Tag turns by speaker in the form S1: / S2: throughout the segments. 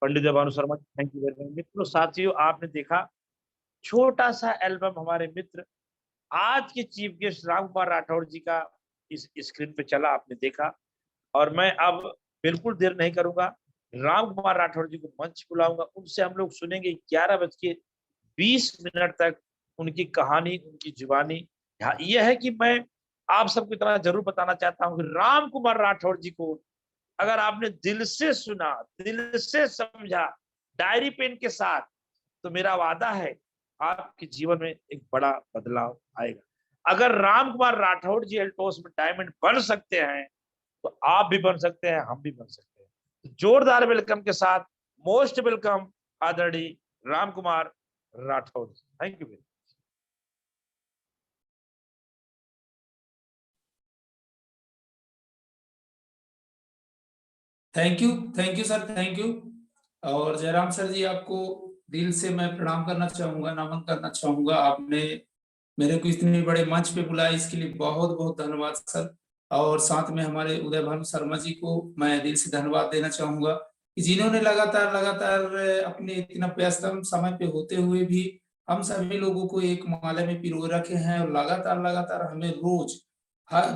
S1: Pandit Devanu Sharma, thank you very much. मित्रों साथियों, आपने देखा छोटा सा एल्बम हमारे मित्र आज के चीफ गेस्ट राम कुमार राठौड़ जी का इस स्क्रीन पे चला, आपने देखा। और मैं अब बिल्कुल देर नहीं करूंगा, राम कुमार राठौड़ जी को मंच बुलाऊंगा, उनसे हम लोग सुनेंगे 11:20 तक उनकी कहानी, उनकी जुबानी। यह है कि मैं आप सबको इतना जरूर बताना चाहता हूं कि राम कुमार राठौड़ जी को अगर आपने दिल से सुना, दिल से समझा, डायरी पेन के साथ, तो मेरा वादा है आपके जीवन में एक बड़ा बदलाव आएगा। अगर राम कुमार राठौड़ जी एल्टोस में डायमंड बन सकते हैं तो आप भी बन सकते हैं, हम भी बन सकते हैं। तो जोरदार वेलकम के साथ मोस्ट वेलकम आदरणीय Ram Kumar Rathore. Thank you.
S2: Thank you sir, thank you. और जयराम सर जी, आपको दिल से मैं प्रणाम करना चाहूंगा, नमन करना चाहूंगा। आपने मेरे को इतने बड़े मंच पे बुलाया, इसके लिए बहुत बहुत धन्यवाद सर। और साथ में हमारे उदय भानु शर्मा जी को मैं दिल से धन्यवाद देना चाहूंगा कि जिन्होंने लगातार लगातार अपने इतना व्यस्तम समय पे होते हुए भी हम सभी लोगों को एक माले में पिरो रखे हैं, और लगातार लगातार हमें रोज हर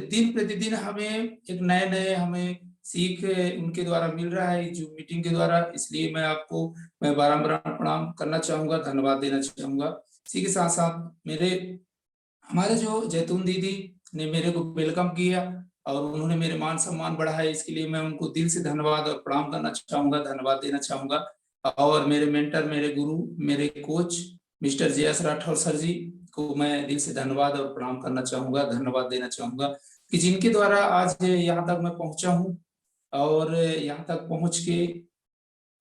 S2: दिन प्रतिदिन हमें एक नए नए हमें सीख उनके द्वारा मिल रहा है जो मीटिंग के द्वारा। इसलिए मैं बारंबार प्रणाम करना चाहूंगा, धन्यवाद देना चाहूंगा। इसी के साथ साथ हमारे जो जैतून दीदी ने मेरे को वेलकम किया और उन्होंने मेरे मान सम्मान बढ़ाया, इसके लिए मैं उनको दिल से धन्यवाद और प्रणाम करना चाहूंगा, धन्यवाद देना चाहूंगा। और मेरे मेंटर, मेरे गुरु, मेरे कोच मिस्टर जयस राठौर सर जी को मैं दिल से धन्यवाद और प्रणाम करना चाहूंगा, धन्यवाद देना चाहूंगा कि जिनके द्वारा आज यहाँ तक मैं पहुंचा हूँ। और यहाँ तक पहुंच के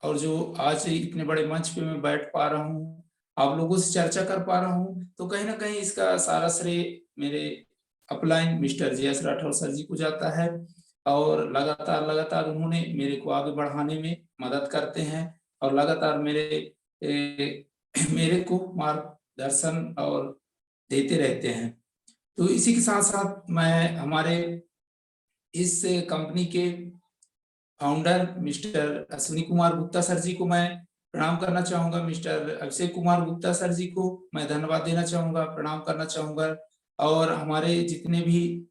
S2: और जो आज इतने बड़े मंच पे मैं बैठ पा रहा हूँ, आप लोगों से चर्चा कर पा रहा हूँ, तो कहीं ना कहीं इसका सारा श्रेय मेरे अपलाइन मिस्टर जयस राठौर सर जी को जाता है। और लगातार लगातार उन्होंने मेरे को आगे बढ़ाने में मदद करते हैं और लगातार मेरे को मार्गदर्शन और देते रहते हैं। तो इसी के साथ साथ मैं हमारे इस कंपनी के founder mister Ashwini Kumar Gupta sir ji को मैं प्रणाम करना चाहूंगा, मिस्टर अभिषेक कुमार गुप्ता सर जी को मैं धन्यवाद देना चाहूंगा, प्रणाम करना चाहूंगा। और हमारे जितने भी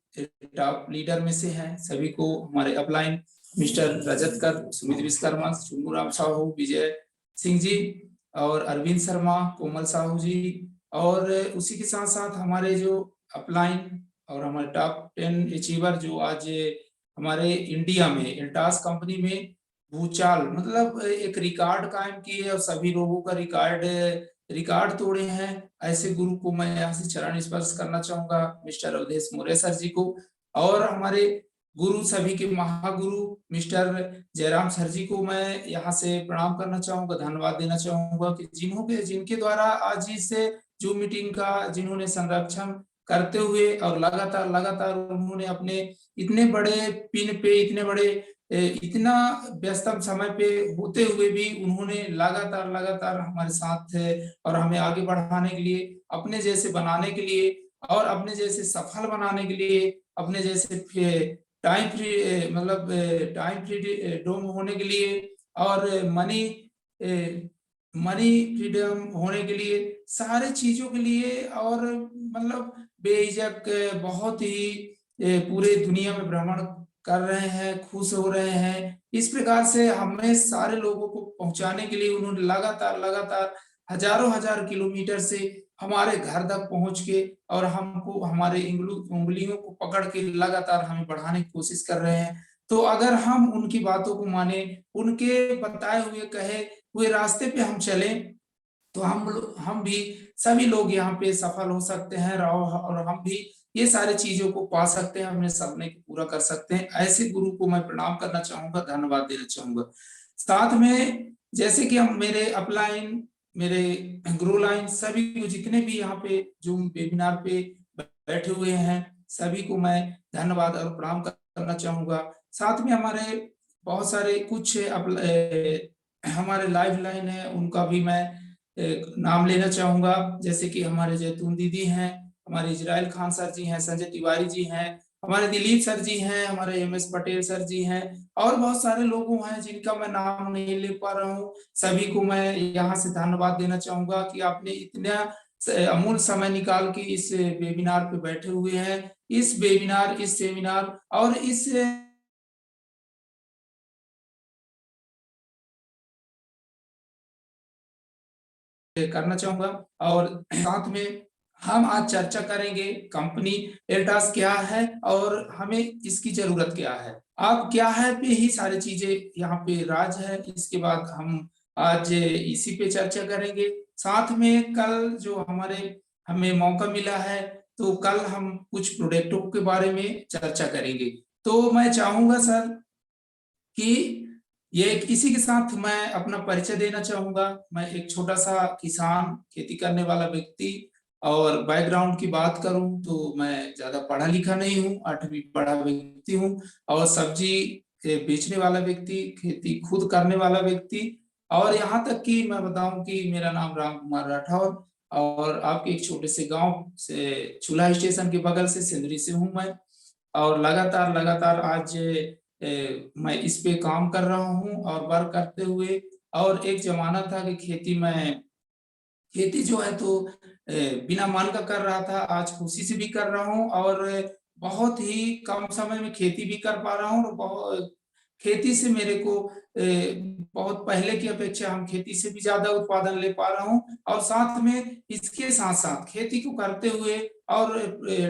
S2: टॉप लीडर में से हैं सभी को, हमारे अपलाइन मिस्टर रजत कर, सुमित विश्वकर्मा, चुनू राम साहू, विजय सिंह जी और अरविंद शर्मा, कोमल साहू जी। और उसी के साथ साथ हमारे जो अपलाइन और हमारे टॉप 10 अचीवर जो आज हमारे इंडिया में एल्टास कंपनी में भूचाल मतलब एक रिकॉर्ड कायम की है और सभी लोगों का रिकॉर्ड तोड़े हैं, ऐसे गुरु को मैं यहाँ से चरण स्पर्श करना चाहूंगा, मिस्टर अवधेश मौर्य सर जी को। और हमारे गुरु, सभी के महागुरु मिस्टर जयराम सर जी को मैं यहाँ से प्रणाम करना चाहूंगा, धन्यवाद देना चाहूंगा कि जिनके द्वारा आज इस जो मीटिंग का जिन्होंने संरक्षण करते हुए और लगातार लगातार उन्होंने अपने इतने बड़े पिन पे, इतने बड़े इतना व्यस्तम समय पे होते हुए भी उन्होंने लगातार लगातार हमारे साथ है और हमें आगे बढ़ाने के लिए, अपने जैसे बनाने के लिए और अपने जैसे सफल बनाने के लिए, अपने जैसे टाइम फ्रीडम होने के लिए और मनी फ्रीडम होने के लिए, सारे चीजों के लिए। और मतलब बेहिचक बहुत ही पूरे दुनिया में भ्रमण कर रहे हैं, खुश हो रहे हैं। इस प्रकार से हमें सारे लोगों को पहुंचाने के लिए उन्होंने लगातार लगातार हजारों हजार किलोमीटर से हमारे घर तक पहुंच के और हमको हमारे उंगलियों को पकड़ के लगातार हमें बढ़ाने की कोशिश कर रहे हैं। तो अगर हम उनकी बातों को माने, उनके बताए हुए कहे हुए रास्ते पे हम चले, तो हम भी सभी लोग यहाँ पे सफल हो सकते हैं और हम भी ये सारी चीजों को पा सकते हैं, अपने सपने को पूरा कर सकते हैं। ऐसे गुरु को मैं प्रणाम करना चाहूंगा, धन्यवाद देना चाहूंगा। साथ में जैसे कि हम मेरे अपलाइन, मेरे ग्रो लाइन, सभी को जितने भी यहाँ पे जूम वेबिनार पे बैठे हुए हैं सभी को मैं धन्यवाद और प्रणाम करना चाहूंगा। साथ में हमारे बहुत सारे कुछ हमारे लाइफ लाइन है, उनका भी मैं नाम लेना चाहूंगा। जैसे कि हमारे जैतून दीदी हैं, हमारे इजराइल खान सर जी हैं, संजय तिवारी जी हैं, हमारे दिलीप सर जी हैं, हमारे MS पटेल सर जी हैं, और बहुत सारे लोग हैं जिनका मैं नाम नहीं ले पा रहा हूँ। सभी को मैं यहाँ से धन्यवाद देना चाहूंगा कि आपने इतना अमूल्य समय निकाल के इस वेबिनार पे बैठे हुए हैं। इस वेबिनार, इस सेमिनार और इस करना चाहूंगा। और साथ में हम आज चर्चा करेंगे कंपनी एल्टास क्या है और हमें इसकी जरूरत क्या है, अब क्या है पे ही सारी चीजें यहाँ पे राज है। इसके बाद हम आज इसी पे चर्चा करेंगे। साथ में कल जो हमें मौका मिला है, तो कल हम कुछ प्रोडक्टों के बारे में चर्चा करेंगे। तो मैं चाहूंगा सर कि ये इसी के साथ मैं अपना परिचय देना चाहूंगा। मैं एक छोटा सा किसान, खेती करने वाला व्यक्ति, और बैकग्राउंड की बात करूं तो मैं ज्यादा पढ़ा लिखा नहीं हूं, 8वीं पढ़ा व्यक्ति हूं, और सब्जी बेचने वाला व्यक्ति, खेती खुद करने वाला व्यक्ति। और यहाँ तक कि मैं बताऊं कि मेरा नाम राम कुमार राठौर, और आपके एक छोटे से गांव से, चूल्हा स्टेशन के बगल से, सिंदरी से हूं मैं। और लगातार लगातार आज मैं इस पे काम कर रहा हूँ और वर्क करते हुए। और एक जमाना था कि खेती जो है तो बिना मन का कर रहा था, आज खुशी से भी कर रहा हूँ, और बहुत ही कम समय में खेती भी कर पा रहा हूँ। और बहुत खेती से मेरे को बहुत पहले की अपेक्षा हम खेती से भी ज्यादा उत्पादन ले पा रहा हूँ। और साथ में इसके साथ साथ खेती को करते हुए और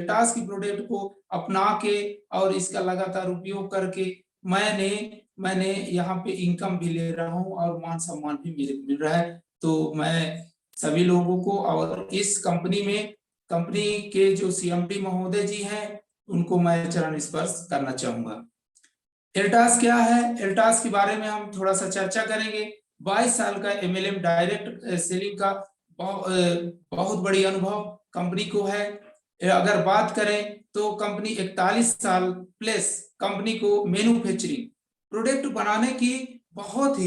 S2: टास की प्रोडक्ट को अपना के और इसका लगातार उपयोग करके मैंने मैंने यहाँ पे इनकम भी ले रहा हूँ और मान सम्मान भी मेरे को मिल रहा है। तो मैं सभी लोगों को और इस कंपनी के जो CMD महोदय जी हैं, उनको मैं चरण स्पर्श करना चाहूंगा। एल्टास क्या है, एल्टास के बारे में हम थोड़ा सा चर्चा करेंगे। 22 साल का MLM डायरेक्ट सेलिंग का बहुत बड़ी अनुभव कंपनी को है। अगर बात करें तो कंपनी 41 साल प्लस कंपनी को मैन्युफैक्चरिंग प्रोडक्ट बनाने की बहुत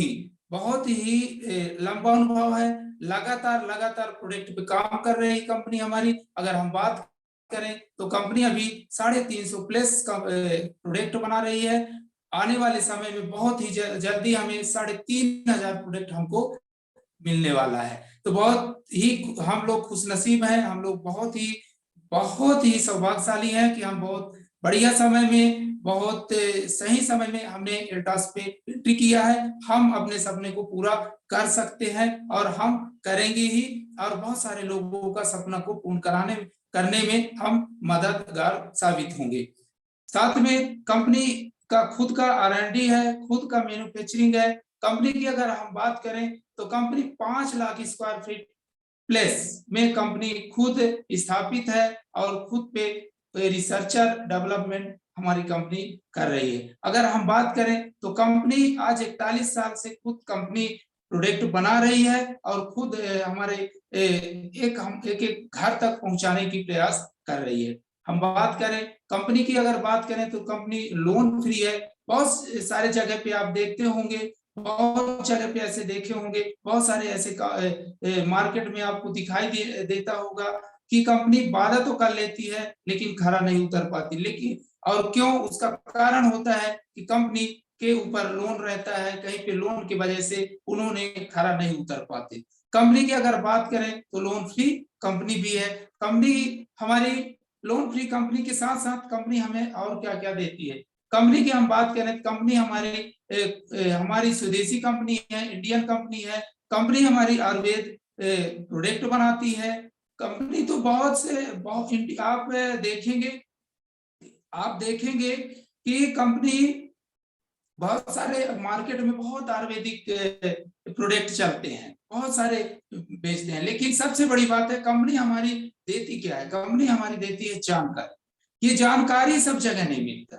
S2: ही लंबा अनुभव है। लगातार लगातार प्रोडक्ट पे काम कर रही कंपनी हमारी। अगर हम बात करें तो कंपनी अभी 350 प्लस प्रोडक्ट बना रही है। आने वाले समय में बहुत ही जल्दी हमें 3500 प्रोडक्ट हमको मिलने वाला है। तो बहुत ही हम लोग खुशनसीब हैं, हम लोग बहुत ही सौभाग्यशाली हैं कि हम बहुत बढ़िया समय में, बहुत सही समय में हमने एल्टास पे एंट्री किया है। हम अपने सपने को पूरा कर सकते हैं और हम करेंगे ही, और बहुत सारे लोगों का सपना को पूर्ण करने में हम मददगार साबित होंगे। साथ में कंपनी का खुद का R&D है, खुद का मैन्युफैक्चरिंग है। कंपनी की अगर हम बात करें तो company 5 lakh square feet place में कंपनी खुद स्थापित है और खुद पे रिसर्चर डेवलपमेंट हमारी कंपनी कर रही है। अगर हम बात करें तो कंपनी आज 41 साल से खुद कंपनी प्रोडक्ट बना रही है और खुद हमारे एक घर तक पहुंचाने की प्रयास कर रही है। हम बात करें कंपनी की, अगर बात करें तो कंपनी लोन फ्री है। बहुत सारे जगह पे आप देखते होंगे, बहुत जगह पे ऐसे देखे होंगे, बहुत सारे ऐसे मार्केट में आपको दिखाई देता होगा कि कंपनी वादा तो कर लेती है लेकिन खरा नहीं उतर पाती। लेकिन और क्यों, उसका कारण होता है कि कंपनी के ऊपर लोन रहता है, कहीं पे लोन की वजह से उन्होंने खरा नहीं उतर पाते। कंपनी की अगर बात करें तो लोन फ्री कंपनी भी है। कंपनी हमारी लोन फ्री कंपनी के साथ साथ कंपनी हमें और क्या क्या देती है। कंपनी की हम बात करें, कंपनी हमारी स्वदेशी कंपनी है, इंडियन कंपनी है। कंपनी हमारी आयुर्वेद प्रोडक्ट बनाती है। कंपनी तो आप देखेंगे कि कंपनी बहुत सारे मार्केट में बहुत आयुर्वेदिक प्रोडक्ट चलते हैं, बहुत सारे बेचते हैं, लेकिन सबसे बड़ी बात है कंपनी हमारी देती क्या है, कंपनी हमारी देती है जानकारी। ये जानकारी सब जगह नहीं मिलता।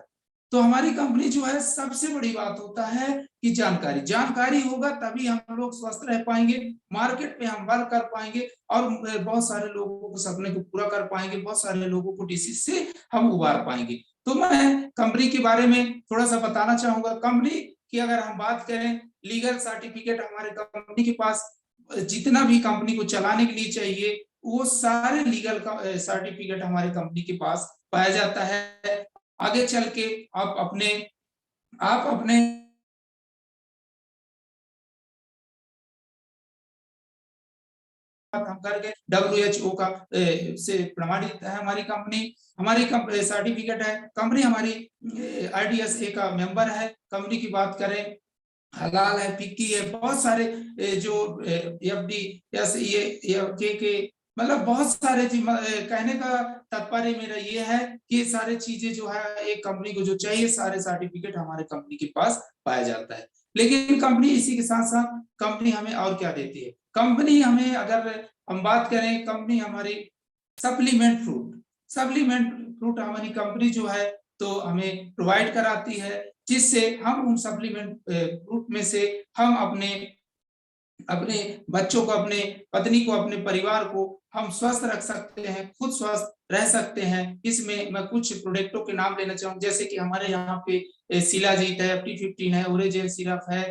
S2: तो हमारी कंपनी जो है, सबसे बड़ी बात होता है कि जानकारी होगा तभी हम लोग स्वस्थ रह पाएंगे, मार्केट में हम वर्क कर पाएंगे और बहुत सारे लोगों को सपने को पूरा कर पाएंगे, बहुत सारे लोगों को डिसीज से हम उबार पाएंगे। तो मैं कंपनी के बारे में थोड़ा सा बताना चाहूंगा। कंपनी की अगर हम बात करें, लीगल सर्टिफिकेट हमारे कंपनी के पास जितना भी कंपनी को चलाने के लिए चाहिए, वो सारे लीगल सर्टिफिकेट हमारे कंपनी के पास पाया जाता है। आगे चल के आप अपने हम करके WHO का से प्रमाणित है हमारी कंपनी सर्टिफिकेट है, कंपनी हमारी IDSA का मेंबर है। कंपनी की बात करें, हलाल है, फिक्की है, बहुत सारे जो FD के मतलब बहुत सारे कहने का तात्पर्य मेरा ये है कि सारे चीजें जो है एक कंपनी को जो चाहिए सारे सर्टिफिकेट हमारे कंपनी के पास पाया जाता है। लेकिन कंपनी इसी के साथ साथ कंपनी हमें और क्या देती है, कंपनी हमें अगर हम बात करें, कंपनी हमारी सप्लीमेंट फ्रूट हमारी कंपनी जो है तो हमें प्रोवाइड कराती है, जिससे हम उन सप्लीमेंट फ्रूट में से हम अपने बच्चों को, अपने पत्नी को, अपने परिवार को हम स्वस्थ रख सकते हैं, खुद स्वस्थ रह सकते हैं। इसमें मैं कुछ प्रोडक्टों के नाम लेना चाहूंगा, जैसे कि हमारे यहाँ पे शिलाजीत है, FT15 है, ओरेजेल सिरप है,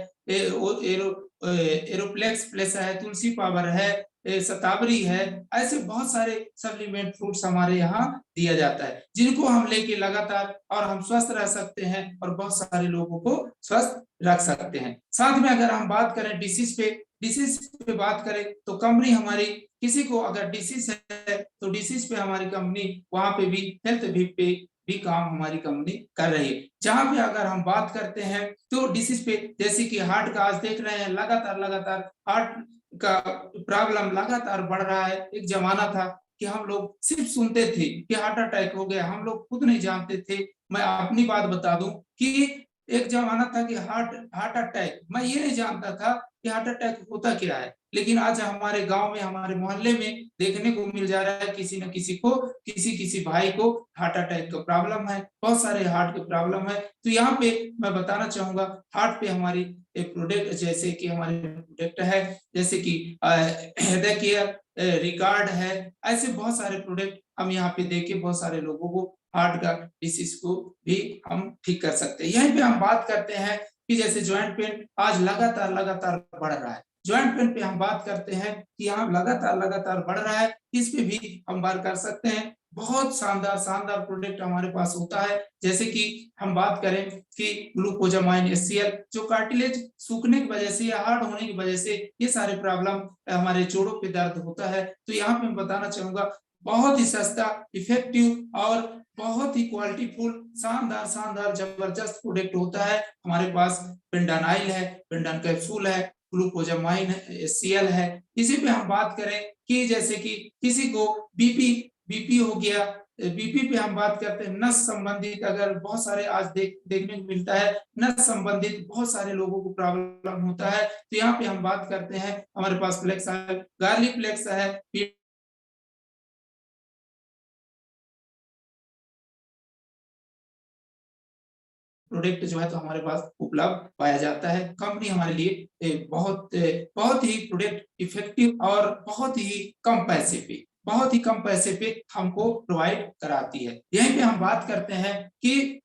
S2: एरोप्लेक्स प्लस है, तुलसी पावर है, शतावरी है। ऐसे बहुत सारे सप्लीमेंट फ्रूट्स हमारे यहाँ दिया जाता है, जिनको हम लेके लगातार और हम स्वस्थ रह सकते हैं और बहुत सारे लोगों को स्वस्थ रख सकते हैं। साथ में अगर हम बात करें डिसीज पे बात करें तो कंपनी हमारी, किसी को अगर डिसीज है तो डिसीज पे हमारी कंपनी वहां पे भी हेल्थ भी काम हमारी कंपनी कर रही है। जहां पे अगर हम बात करते हैं तो डिसीज पे, जैसे कि हार्ट का आज देख रहे हैं लगातार हार्ट का प्रॉब्लम लगातार बढ़ रहा है। एक जमाना था कि हम लोग सिर्फ सुनते थे कि हार्ट अटैक हो गया, हम लोग खुद नहीं जानते थे। मैं अपनी बात बता दूं कि एक जमाना था कि हार्ट अटैक, मैं ये नहीं जानता था कि हार्ट अटैक होता क्या है, लेकिन आज हमारे गांव में, हमारे मोहल्ले में देखने को मिल जा रहा है किसी न किसी को, किसी भाई को हार्ट अटैक का प्रॉब्लम है, बहुत सारे हार्ट के प्रॉब्लम है। तो यहाँ पे मैं बताना चाहूंगा, हार्ट पे हमारी एक प्रोडक्ट, जैसे कि हमारे प्रोडक्ट है, जैसे कि हेडेक केयर, रिकॉर्ड है, ऐसे बहुत सारे प्रोडक्ट हम यहाँ पे देके बहुत सारे लोगों को हार्ट का डिसीज को भी हम ठीक कर सकते हैं। यहीं पे हम बात करते हैं कि जैसे जॉइंट पेन आज लगातार बढ़ रहा है। जॉइंट पेन पे हम बात करते हैं कि यहाँ लगातार बढ़ रहा है, इस पे भी हम बात कर सकते हैं। बहुत शानदार प्रोडक्ट हमारे पास होता है, जैसे कि हम बात करें कि ग्लूकोजामाइन HCl, जो कार्टिलेज सूखने की वजह से या हार्ड होने की वजह से ये सारे प्रॉब्लम हमारे जोड़ों पे दर्द होता है। तो यहाँ पे मैं बताना चाहूंगा, बहुत ही सस्ता, इफेक्टिव और बहुत ही क्वालिटीफुल, शानदार जबरदस्त प्रोडक्ट होता है हमारे पास। पेंडानाइल है, पेंडान कैप्सूल है, ग्लूकोजामाइन HCl है। इसी पे हम बात करें कि जैसे कि किसी को बीपी हो गया, बीपी पे हम बात करते हैं, नस संबंधित, अगर बहुत सारे आज देखने को मिलता है, नस संबंधित बहुत सारे लोगों को प्रॉब्लम होता है। तो यहाँ पे हम बात करते हैं, हमारे पास फ्लेक्स है, गार्लिक फ्लेक्स है, प्रोडक्ट जो है तो हमारे पास उपलब्ध पाया जाता है। कंपनी हमारे लिए बहुत ही प्रोडक्ट इफेक्टिव और बहुत ही कम पैसे पे हमको प्रोवाइड कराती है। यहीं पे हम बात करते हैं कि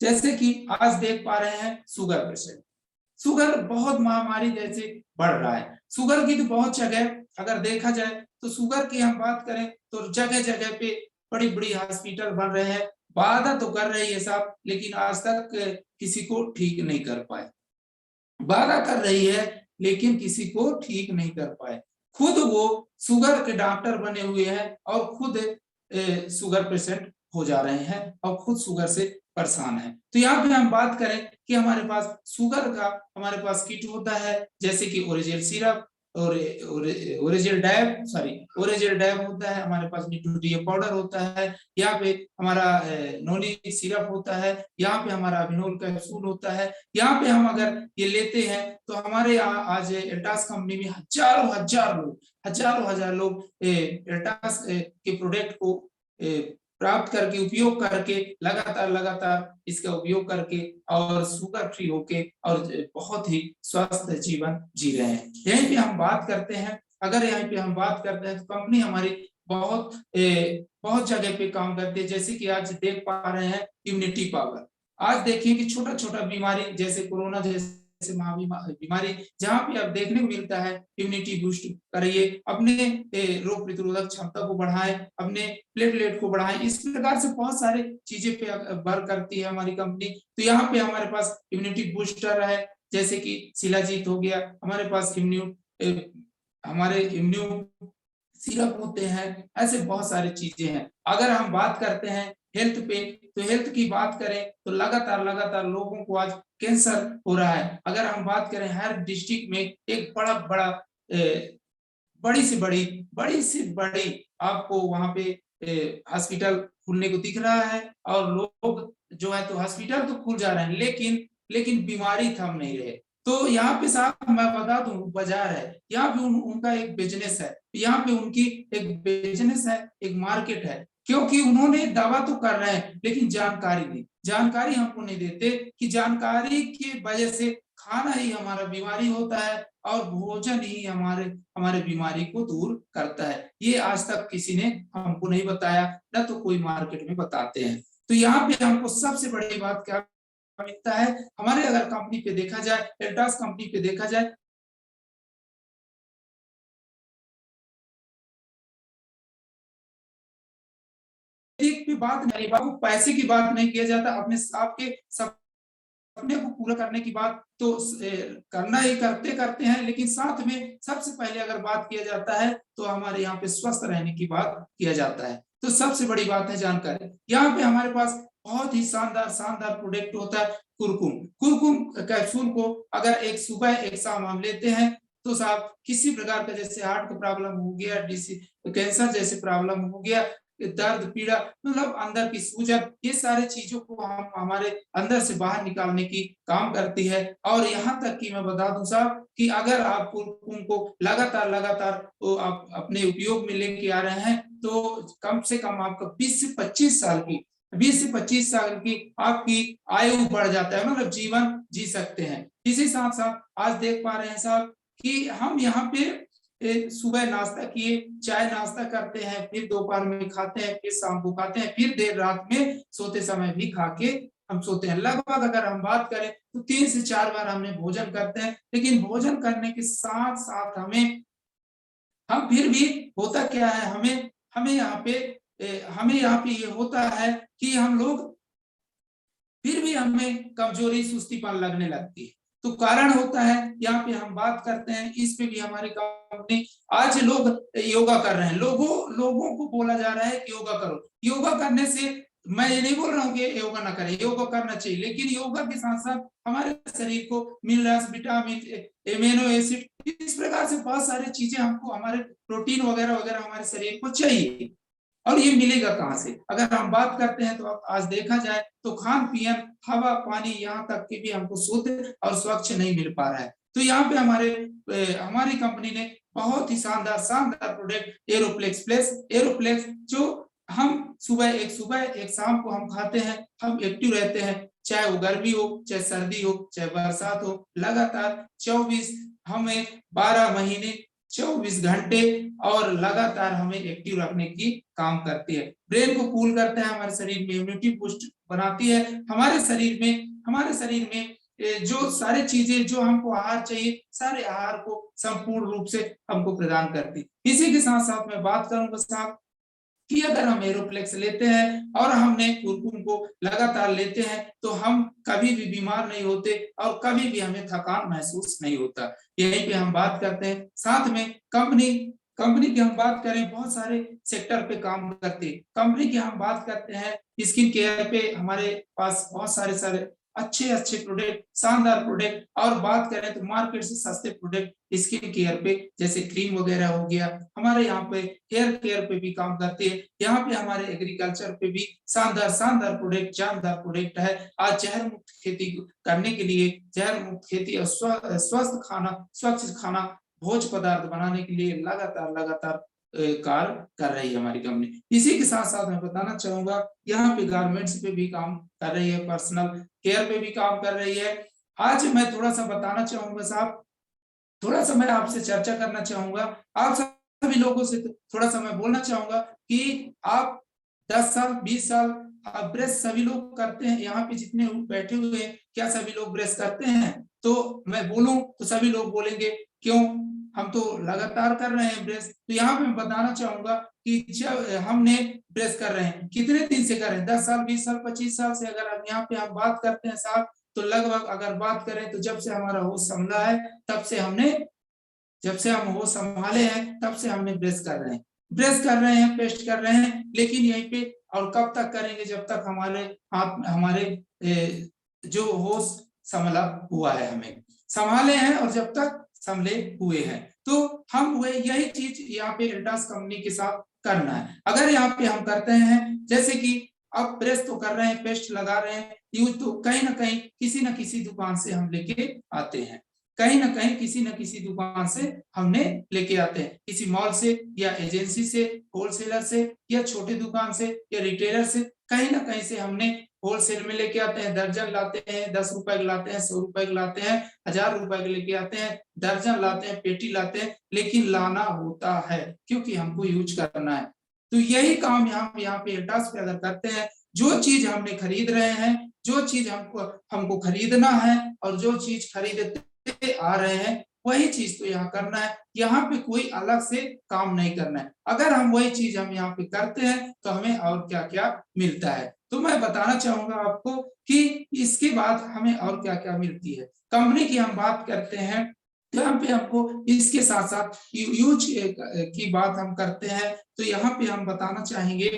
S2: जैसे कि आज देख पा रहे हैं शुगर पेशेंट, शुगर बहुत महामारी जैसे बढ़ रहा है। शुगर की तो बहुत जगह अगर देखा जाए तो शुगर की हम बात करें तो जगह पे बड़ी हॉस्पिटल बन रहे हैं, वादा तो कर रही है साहब, लेकिन आज तक किसी को ठीक नहीं कर पाए। वादा कर रही है लेकिन किसी को ठीक नहीं कर पाए। खुद वो शुगर के डॉक्टर बने हुए हैं और खुद शुगर पेशेंट हो जा रहे हैं और खुद शुगर से परेशान है। तो यहाँ पे हम बात करें कि हमारे पास शुगर का हमारे पास किट होता है, जैसे कि ओरेजेल सिरप और ओरेजेल डैब होता है, हमारे पास न्यूट्रिया पाउडर होता है, यहाँ पे हमारा नोनी सिरप होता है, यहाँ पे हमारा अभिनोल कैप्सूल होता है। यहाँ पे हम अगर ये लेते हैं तो हमारे यहाँ आज एल्टास कंपनी में हजार लोग एल्टास के प्रोडक्ट को प्राप्त करके, उपयोग करके, लगातार इसका उपयोग करके और शुगर फ्री होके और बहुत ही स्वस्थ जीवन जी रहे हैं। यहीं पे हम बात करते हैं, अगर यहीं पे हम बात करते हैं तो कंपनी हमारी बहुत जगह पे काम करती है, जैसे कि आज देख पा रहे हैं इम्यूनिटी पावर। आज देखिए कि छोटा बीमारी जैसे कोरोना जैसे जैसे बीमारी जहाँ पे अब देखने को मिलता है, इम्यूनिटी बूस्ट करिए, अपने रोग प्रतिरोधक क्षमता को बढ़ाएं, अपने प्लेटलेट को बढ़ाएं। इस प्रकार से बहुत सारे चीजें पे वर्क करती है हमारी कंपनी। तो यहाँ पे हमारे पास इम्यूनिटी बूस्टर है, जैसे कि शिलाजीत हो गया, हमारे पास हमारे इम्यून सिरप होते हैं, ऐसे बहुत सारी चीजें हैं। अगर हम बात करते हैं हेल्थ पे, तो हेल्थ की बात करें तो लगातार लोगों को आज कैंसर हो रहा है। अगर हम बात करें हर डिस्ट्रिक्ट में एक बड़ा बड़ी से बड़ी आपको वहां पे हॉस्पिटल खुलने को दिख रहा है, और लोग जो है तो हॉस्पिटल तो खुल जा रहे हैं, लेकिन बीमारी थम नहीं रहे। तो यहाँ पे साहब मैं बता दूं, बाजार है यहाँ पे उनका एक बिजनेस है, यहाँ पे उनकी एक बिजनेस है, एक मार्केट है, क्योंकि उन्होंने दावा तो कर रहे हैं लेकिन जानकारी हमको नहीं देते कि जानकारी की वजह से खाना ही हमारा बीमारी होता है और भोजन ही हमारे बीमारी को दूर करता है। ये आज तक किसी ने हमको नहीं बताया, न तो कोई मार्केट में बताते हैं। तो यहाँ पे हमको सबसे बड़ी बात क्या मिलता है, हमारे अगर कंपनी पे देखा जाए, एल्टास कंपनी पे देखा जाए, बात नहीं, बाबू पैसे की बात नहीं किया जाता, अपने आपके सपने को पूरा करने की बात तो करना ही करते हैं, लेकिन साथ में सबसे पहले अगर बात किया जाता है तो हमारे यहाँ पे स्वस्थ रहने की बात किया जाता है। तो सबसे बड़ी बात है जानकारी। यहाँ पे हमारे पास बहुत ही शानदार प्रोडक्ट होता है कुरकुम कैप्सूल को अगर एक सुबह एक शाम हम लेते हैं तो साहब किसी प्रकार का जैसे हार्ट का प्रॉब्लम हो गया, कैंसर जैसे प्रॉब्लम हो गया, दर्द पीड़ा, मतलब अंदर की सूजन, ये सारे चीजों को हम हमारे अंदर से बाहर निकालने की काम करती है। और यहाँ तक कि मैं बता दूं साहब कि अगर आप कुरकुम को लगातार तो आप अपने उपयोग में लेके आ रहे हैं तो कम से कम आपका 20 से 25 साल की आपकी आयु बढ़ जाता है, मतलब जीवन जी सकते हैं। इसी साथ साथ आज देख पा रहे हैं साहब कि हम यहाँ पे सुबह नाश्ता किए, चाय नाश्ता करते हैं, फिर दोपहर में खाते हैं, फिर शाम को खाते हैं, फिर देर रात में सोते समय भी खा के हम सोते हैं। लगभग अगर हम बात करें तो 3 से 4 बार हमने भोजन करते हैं, लेकिन भोजन करने के साथ साथ हम फिर भी होता क्या है, हमें यहाँ पे ये होता है कि हम लोग फिर भी हमें कमजोरी सुस्तीपन लगने लगती है। तो कारण होता है, यहाँ पे हम बात करते हैं, इस पे भी हमारी कंपनी, आज लोग योगा कर रहे हैं, लोगों को बोला जा रहा है कि योगा करो। योगा करने से मैं ये नहीं बोल रहा हूँ कि योगा ना करें, योगा करना चाहिए, लेकिन योगा के साथ साथ हमारे शरीर को मिनरल्स, विटामिन, एमिनो एसिड, इस प्रकार से बहुत सारी चीजें हमको, हमारे प्रोटीन वगैरह हमारे शरीर को चाहिए। और ये मिलेगा कहाँ से? अगर हम बात करते हैं तो आज देखा जाए तो खान पीन, हवा, पानी, यहाँ तक कि भी हमको शुद्ध और स्वच्छ नहीं मिल पा रहा है। तो यहाँ पे हमारी कंपनी ने बहुत ही शानदार प्रोडक्ट एरोप्लेक्स जो हम सुबह एक शाम को हम खाते हैं, हम एक्टिव रहते हैं, चाहे वो गर्मी हो, चाहे सर्दी हो, चाहे बरसात हो, लगातार 12 महीने 24 घंटे और लगातार हमें एक्टिव रखने की काम करती है। ब्रेन को कूल करता है, हमारे शरीर में इम्यूनिटी बूस्ट बनाती है, हमारे शरीर में जो सारी चीजें जो हमको आहार चाहिए, सारे आहार को संपूर्ण रूप से हमको प्रदान करती है। इसी के साथ साथ मैं बात करूंगा साहब कि अगर हम एरोप्लेक्स लेते हैं और हमने कुरकुम को लगातार लेते हैं तो हम कभी भी बीमार नहीं होते और कभी भी हमें थकान महसूस नहीं होता। यहीं पे हम बात करते हैं। साथ में कंपनी की हम बात करें, बहुत सारे सेक्टर पे काम करती है। कंपनी की हम बात करते हैं, स्किन केयर पे हमारे पास बहुत सारे अच्छे प्रोडक्ट, शानदार प्रोडक्ट, और बात करें तो मार्केट से सस्ते प्रोडक्ट स्किन केयर पे, जैसे क्रीम वगैरह हो गया, हमारे यहाँ पे हेयर केयर पे भी काम करते हैं। यहाँ पे हमारे एग्रीकल्चर पे भी शानदार प्रोडक्ट, जानदार प्रोडक्ट है। आज जहर मुक्त खेती करने के लिए, जहर मुक्त खेती और स्वस्थ खाना, स्वच्छ खाना, भोज्य पदार्थ बनाने के लिए लगातार कार्य कर रही है हमारी कंपनी। इसी के साथ साथ मैं बताना चाहूंगा, यहाँ पे गारमेंट्स पे भी काम कर रही है, पर्सनल केयर पे भी काम कर रही है। आज मैं थोड़ा सा बताना चाहूंगा साहब, थोड़ा सा मैं आपसे चर्चा करना चाहूंगा, आप सभी लोगों से थोड़ा सा मैं बोलना चाहूंगा कि आप 10 साल 20 साल ब्रश सभी लोग करते हैं, यहाँ पे जितने बैठे हुए हैं, क्या सभी लोग ब्रश करते हैं? तो मैं बोलूं तो सभी लोग बोलेंगे क्यों, हम तो लगातार कर रहे हैं ब्रश। तो यहाँ पे मैं बताना चाहूंगा कि जब हमने ब्रश कर रहे हैं, कितने दिन से कर रहे हैं, 10 साल 20 साल 25 साल से अगर हम यहाँ पे हम बात करते हैं साहब, तो लगभग अगर बात करें तो जब से हमारा होश संभला है तब से हमने, जब से हम होश संभाले हैं तब से हमने ब्रश कर रहे हैं, ब्रश कर रहे हैं, पेस्ट कर रहे हैं। लेकिन यहीं पे और कब तक करेंगे, जब तक हमारे हाथ हमारे जो होश संभला हुआ है, हमें संभाले हैं और जब तक संभले हुए हैं, तो हम हुए यही चीज यहाँ पे एल्टास कंपनी के साथ करना है। अगर यहाँ पे हम करते हैं, जैसे कि अब प्रेस तो कर रहे हैं, पेस्ट लगा रहे हैं, यूज तो कहीं ना कहीं किसी न किसी दुकान से हम लेके आते हैं, कहीं ना कहीं किसी न किसी दुकान से हमने लेके आते हैं, किसी मॉल से या एजेंसी से, होलसेलर से या छोटे दुकान से या रिटेलर से, कहीं ना कहीं से हमने होलसेल में लेके आते हैं, दर्जन लाते हैं, 10 रुपए के लाते हैं, 100 रुपए के लाते हैं, 1000 रुपए के लेके आते हैं, दर्जन लाते हैं, पेटी लाते हैं, लेकिन लाना होता है क्योंकि हमको यूज करना है। तो यही काम यहाँ पे एल्टास पे अगर करते हैं, जो चीज हमने खरीद रहे हैं, जो चीज हमको खरीदना है और जो चीज खरीदते आ रहे हैं, वही चीज तो यहाँ करना है, यहाँ पे कोई अलग से काम नहीं करना है। अगर हम वही चीज हम यहाँ पे करते हैं तो हमें और क्या क्या मिलता है, तो मैं बताना चाहूंगा आपको कि इसके बाद हमें और क्या क्या मिलती है। कंपनी की हम बात करते हैं तो यहाँ पे हमको इसके साथ साथ यूज की बात हम करते हैं, तो यहाँ पे हम बताना चाहेंगे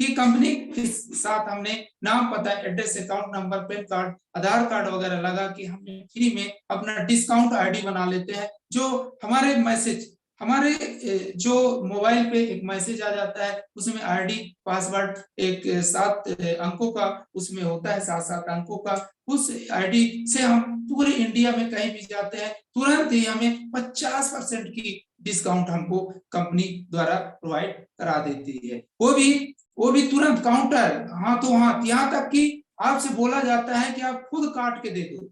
S2: कि कंपनी के साथ हमने नाम, पता, address, account number, PAN card, Aadhaar card वगैरह लगा कि हमने फ्री में अपना डिस्काउंट आईडी बना लेते हैं। जो हमारे मैसेज, हमारे जो मोबाइल पे एक मैसेज आ जाता है, उसमें आईडी पासवर्ड एक 7 अंकों का उसमें होता है, 7-7 अंकों का, उस आईडी से हम पूरे इंडिया में कहीं भी जाते हैं, तुरंत ही हमें 50% की डिस्काउंट हमको कंपनी द्वारा प्रोवाइड करा देती है, वो भी तुरंत काउंटर, हाथों हाथ, यहाँ तक कि आपसे बोला जाता है कि आप खुद काट के दे दो,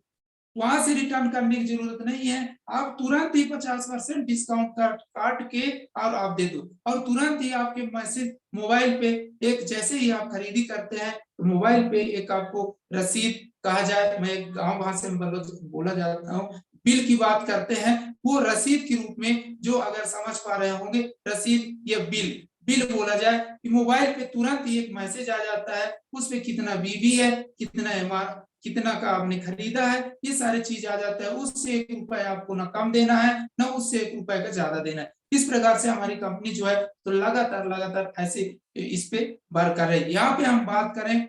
S2: वहां से रिटर्न करने की जरूरत नहीं है, आप तुरंत ही 50% डिस्काउंट काट के और आप दे दो, और तुरंत ही आपके मैसेज मोबाइल पे एक, जैसे ही आप खरीदी करते हैं तो मोबाइल पे एक आपको रसीद कहा जाए, मैं गांव भाषा में बोला जाता हूँ, बिल की बात करते हैं, वो रसीद के रूप में, जो अगर समझ पा रहे होंगे, रसीद या बिल बोला जाए कि मोबाइल पे तुरंत ही एक मैसेज आ जाता है, उसपे कितना बीबी है, कितना का आपने खरीदा है, ये सारी चीज आ जाता है, उससे 1 रुपए आपको ना कम देना है ना उससे 1 रुपए का ज्यादा देना है। इस प्रकार से हमारी कंपनी जो है तो लगातार ऐसे इस पे वर्क कर रही है। यहाँ पे हम बात करें,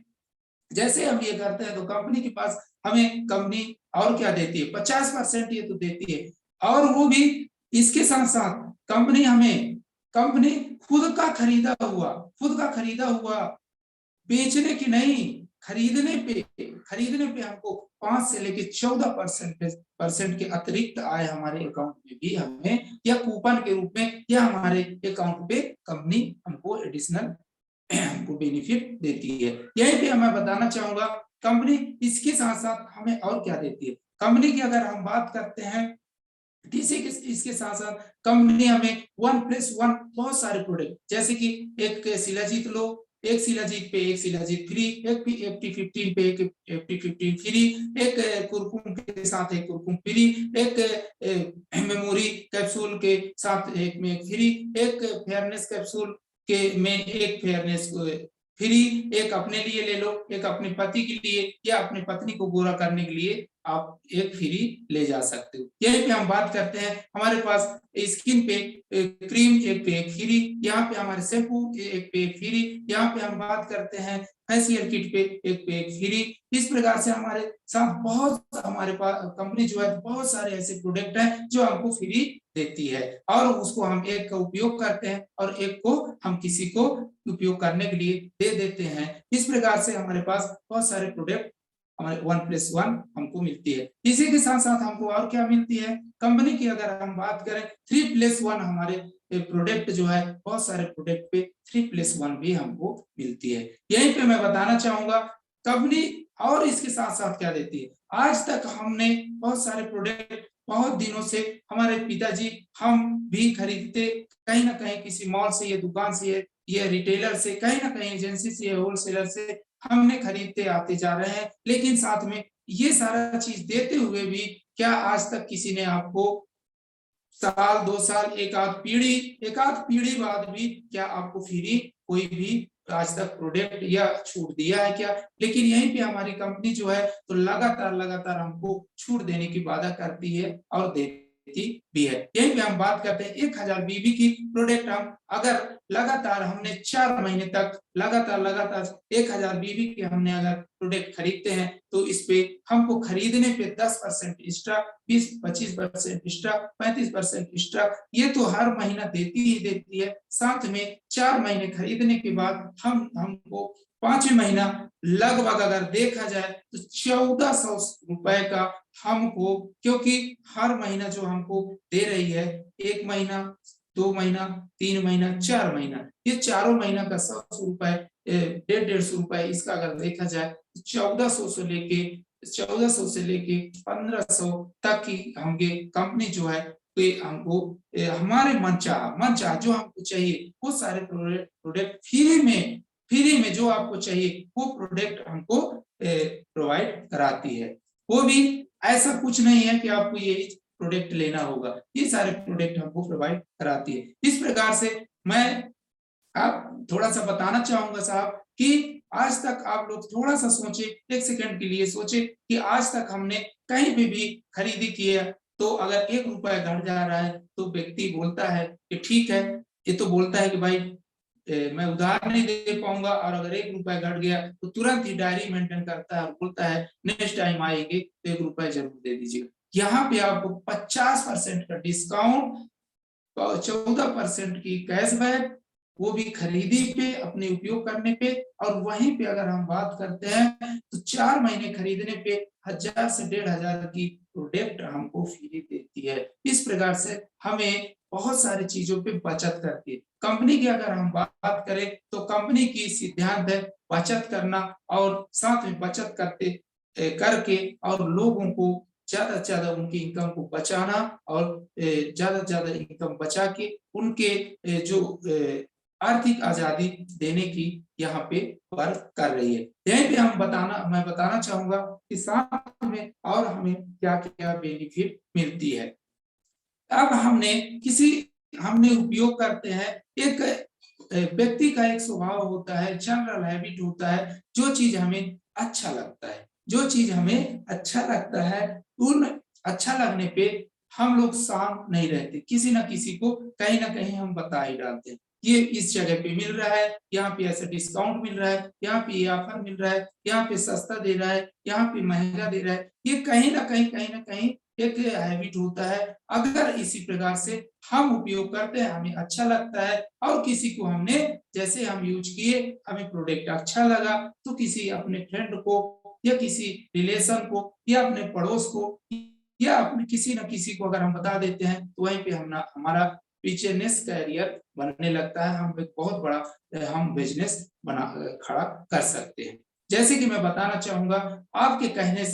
S2: जैसे हम ये करते हैं तो कंपनी के पास हमें कंपनी और क्या देती है, 50% ये तो देती है, और वो भी इसके साथ साथ कंपनी खुद का खरीदा हुआ बेचने की नहीं, खरीदने पे हमको 5 से लेके 14% के अतिरिक्त आय हमारे अकाउंट में भी हमें, या कूपन के रूप में, या हमारे अकाउंट पे कंपनी हमको एडिशनल हमको बेनिफिट देती है। यहीं पे मैं बताना चाहूंगा कंपनी इसके साथ साथ हमें और क्या देती है। कंपनी की अगर हम बात करते हैं, इसके साथ साथ कंपनी हमें 1+1 बहुत सारे प्रोडक्ट, जैसे कि एक शिलाजीत लो, एक शिलाजीत पे एक शिलाजीत फ्री, एक FT15 पे एक FT15 फ्री, एक कुरकुम के साथ एक कुरकुम फ्री, एक मेमोरी कैप्सूल के साथ एक में फ्री, एक फेयरनेस कैप्सूल के में एक फेयरनेस फ्री, एक अपने लिए ले लो, एक अपने पति के लिए या अपनी पत्नी को गोरा करने के लिए आप एक फ्री ले जा सकते हो। यहीं पे हम बात करते हैं, हमारे पास स्किन पे क्रीम एक पे एक फ्री, यहाँ पे हमारे शैम्पू एक पे एक फ्री, यहाँ पे हम बात करते हैं फेशियल किट पे एक फ्री। इस प्रकार से हमारे साथ हमारे पास कंपनी जो है बहुत सारे ऐसे प्रोडक्ट हैं जो हमको फ्री देती है, और उसको हम एक का उपयोग करते हैं और एक को हम किसी को उपयोग करने के लिए दे देते हैं। इस प्रकार से हमारे पास बहुत सारे प्रोडक्ट हमारे 1+1 हमको मिलती है। इसी के साथ साथ हमको और क्या मिलती है, कंपनी की अगर हम बात करें 3+1 हमारे प्रोडक्ट जो है, बहुत सारे प्रोडक्ट पे 3+1 भी हमको मिलती है। यहीं पे मैं बताना चाहूंगा कंपनी और इसके साथ साथ क्या देती है। आज तक हमने बहुत सारे प्रोडक्ट बहुत दिनों से हमारे पिताजी हम भी खरीदते, कहीं ना कहीं किसी मॉल से या दुकान से या रिटेलर से, कहीं ना कहीं एजेंसी से या होलसेलर से हमने खरीदते आते जा रहे हैं, लेकिन साथ में ये सारा चीज देते हुए भी क्या आज तक किसी ने आपको साल 2 साल एक आध पीढ़ी बाद भी क्या आपको फ्री कोई भी आज तक प्रोडक्ट या छूट दिया है क्या? लेकिन यहीं पे हमारी कंपनी जो है तो लगातार हमको छूट देने की वादा करती है और देती भी है। यहीं पे हम बात करते हैं 1000 बीबी की प्रोडक्ट। हम अगर लगातार हमने 4 महीने तक लगातार 1000 बीबी के हमने अगर प्रोडक्ट खरीदते हैं तो इस पे हमको खरीदने पे 10% एक्स्ट्रा, 20-25% एक्स्ट्रा, 35% एक्स्ट्रा, ये तो हर महीना देती ही देती है। साथ में 4 महीने खरीदने के बाद हमको 5वें महीना लगभग अगर देखा जाए तो 1400 रुपए का हमको, क्योंकि हर महीना जो हमको दे रही है 1 महीना, 2 महीना, 3 महीना, 4 महीना, ये चारों महीना का 100 रुपए, 150 रुपए इसका अगर देखा जाए तो 1400 से लेके 1500 तक की हमके कंपनी जो है तो ये हमको हमारे मनचाहा जो हमको चाहिए वो सारे प्रोडक्ट फ्री में जो आपको चाहिए वो प्रोडक्ट हमको प्रोवाइड कराती है। वो भी ऐसा कुछ नहीं है कि आपको ये प्रोडक्ट लेना होगा, ये सारे प्रोडक्ट हमको प्रोवाइड कराती है। इस प्रकार से मैं आप थोड़ा सा बताना चाहूंगा साहब कि आज तक आप लोग थोड़ा सा सोचे, 1 सेकंड के लिए सोचे कि आज तक हमने कहीं पे भी खरीदी की है तो अगर 1 रुपया घट जा रहा है तो व्यक्ति बोलता है कि ठीक है, ये तो बोलता है कि भाई मैं उधार नहीं दे पाऊंगा, और अगर 1 रुपया घट गया तो तुरंत ही डायरी मेंटेन करता है और बोलता है नेक्स्ट टाइम आएंगे तो 1 रुपया जरूर दे दीजिएगा। यहाँ पे आपको 50% का डिस्काउंट, 14% की कैशबैक, वो भी खरीदी पे, अपने उपयोग करने पे, और वहीं पे अगर हम बात करते हैं तो 4 महीने खरीदने पे 1000 से 1500 की प्रोडक्ट हमको फ्री देती है। इस प्रकार से हमें बहुत सारी चीजों पे बचत करती है। कंपनी की अगर हम बात करें तो कंपनी की सिद्धांत है बचत करना, और साथ में बचत करके और लोगों को ज्यादा से ज्यादा उनकी इनकम को बचाना, और ज्यादा से ज्यादा इनकम बचा के उनके जो आर्थिक आजादी देने की यहाँ पे वर्क कर रही है। यहीं पे मैं बताना चाहूंगा कि साथ में और हमें क्या क्या बेनिफिट मिलती है। अब हमने उपयोग करते हैं, एक व्यक्ति का एक स्वभाव होता है, जनरल हैबिट होता है, जो चीज हमें अच्छा लगता है, उन अच्छा लगने पे हम लोग शांत नहीं रहते, किसी ना किसी को कहीं ना कहीं हम बता ही डालते हैं। ये इस जगह पे मिल रहा है, यहाँ पे ऐसा डिस्काउंट मिल रहा है, यहाँ पे ये ऑफर मिल रहा है, यहाँ पे सस्ता दे रहा है, यहाँ पे महंगा दे रहा है, ये कहीं ना कहीं एक हैबिट होता है। अगर इसी प्रकार से हम उपयोग करते हैं, हमें अच्छा लगता है, और किसी को हमने जैसे हम यूज किए, हमें प्रोडक्ट अच्छा लगा तो किसी अपने फ्रेंड को या किसी रिलेशन को या अपने पड़ोस को या अपने किसी न किसी को अगर हम बता देते हैं तो वहीं पे हमारा बिजनेस कैरियर बनने लगता है, हम एक बहुत बड़ा हम बिजनेस बना खड़ा कर सकते हैं। जैसे कि मैं बताना चाहूंगा, आपके कहने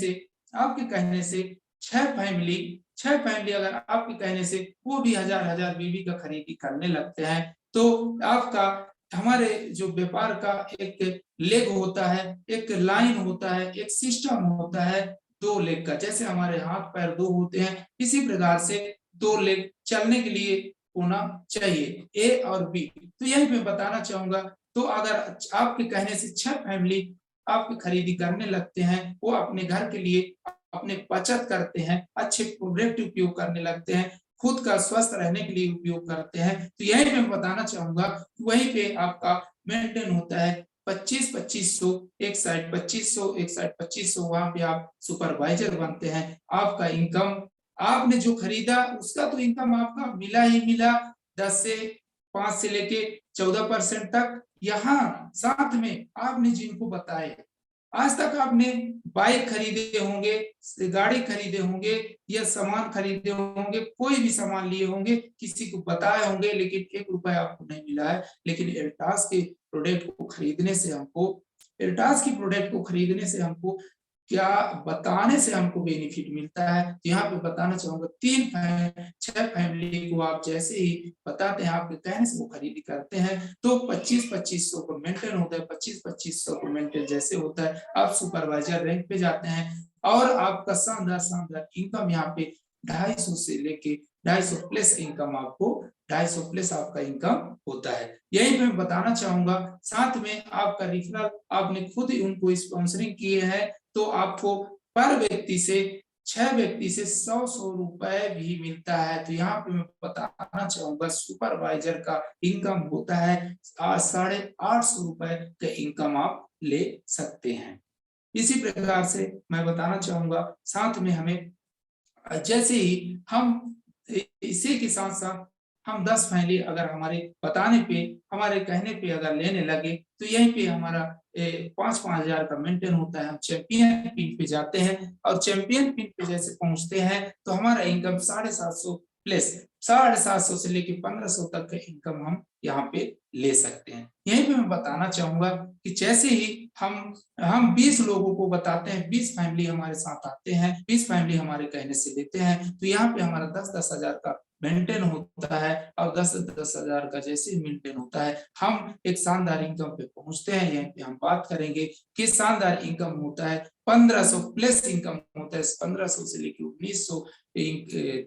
S2: से 6 फैमिली अगर आपके कहने से वो भी 1000 बीबी का खरीदी करने लगते हैं तो आपका हमारे जो व्यापार का एक लेग होता है, एक लाइन होता है, एक सिस्टम होता है 2 लेग का। जैसे हमारे हाथ पैर 2 होते हैं, इसी प्रकार से 2 लेग चलने के लिए होना चाहिए, ए और बी। तो यही मैं बताना चाहूंगा, तो अगर आपके कहने से 6 फैमिली आपकी खरीदी करने लगते हैं, वो अपने घर के लिए अपने बचत करते हैं, अच्छे प्रोडक्ट उपयोग करने लगते हैं, खुद का स्वस्थ रहने के लिए उपयोग करते हैं, तो यही मैं बताना चाहूंगा वहीं पे आपका मेंटेन होता है 25-2500 एक साइड, 2500 एक साइड, 2500 वहां पे आप सुपरवाइजर बनते हैं। आपका इनकम, आपने जो खरीदा उसका तो इनकम आपका मिला ही मिला 5 से लेके 14% तक। यहाँ साथ में आपने जिनको बताए, आज तक आपने बाइक खरीदे होंगे, गाड़ी खरीदे होंगे या सामान खरीदे होंगे, कोई भी सामान लिए होंगे, किसी को बताए होंगे, लेकिन 1 रुपया आपको नहीं मिला है। लेकिन एल्टास के प्रोडक्ट को खरीदने से हमको क्या बताने से हमको बेनिफिट मिलता है। तो यहाँ पे बताना चाहूंगा 6 फैमिली को आप जैसे ही बताते हैं, आपके कहने से वो खरीदी करते हैं, तो 25-2500 को मेंटेन होता है। 25-2500 को मेंटेन जैसे होता है, आप सुपरवाइजर रैंक पे जाते हैं, और आपका शानदार शानदार इनकम यहाँ पे 250 से लेके 250 प्लस इनकम, आपको 250 प्लस आपका इनकम होता है। यही मैं बताना चाहूंगा। साथ में आपका रेफरल आपने खुद उनको स्पॉन्सरिंग किए हैं तो आपको पर व्यक्ति से 6 व्यक्ति से 100 रुपए भी मिलता है। तो यहाँ पे मैं बताना चाहूंगा सुपरवाइजर का इनकम होता है 850 रुपए का इनकम आप ले सकते हैं। इसी प्रकार से मैं बताना चाहूंगा, साथ में हमें जैसे ही हम इसी के साथ साथ हम 10 फैमिली अगर हमारे बताने पे, हमारे कहने पे अगर लेने लगे तो यहीं पे हमारा 5-5 हजार का मेंटेन होता है। हम चैंपियन पिन पे जाते हैं और चैंपियन पिन पे जैसे पहुंचते हैं तो हमारा इनकम 750 प्लस 750 से लेके 1500 तक का इनकम हम यहाँ पे ले सकते हैं। यहीं पे मैं बताना चाहूंगा कि जैसे ही हम 20 लोगों को बताते हैं, 20 फैमिली हमारे साथ आते हैं, 20 फैमिली हमारे कहने से लेते हैं तो यहाँ पे हमारा 10-10 हजार का मेंटेन होता है। और 10-10 हजार का जैसे ही मेंटेन होता है हम एक शानदार इनकम पे पहुंचते हैं। यहाँ पे हम बात करेंगे कि शानदार इनकम होता है 1500 प्लस इनकम होता है। 1500 से लेकर 1900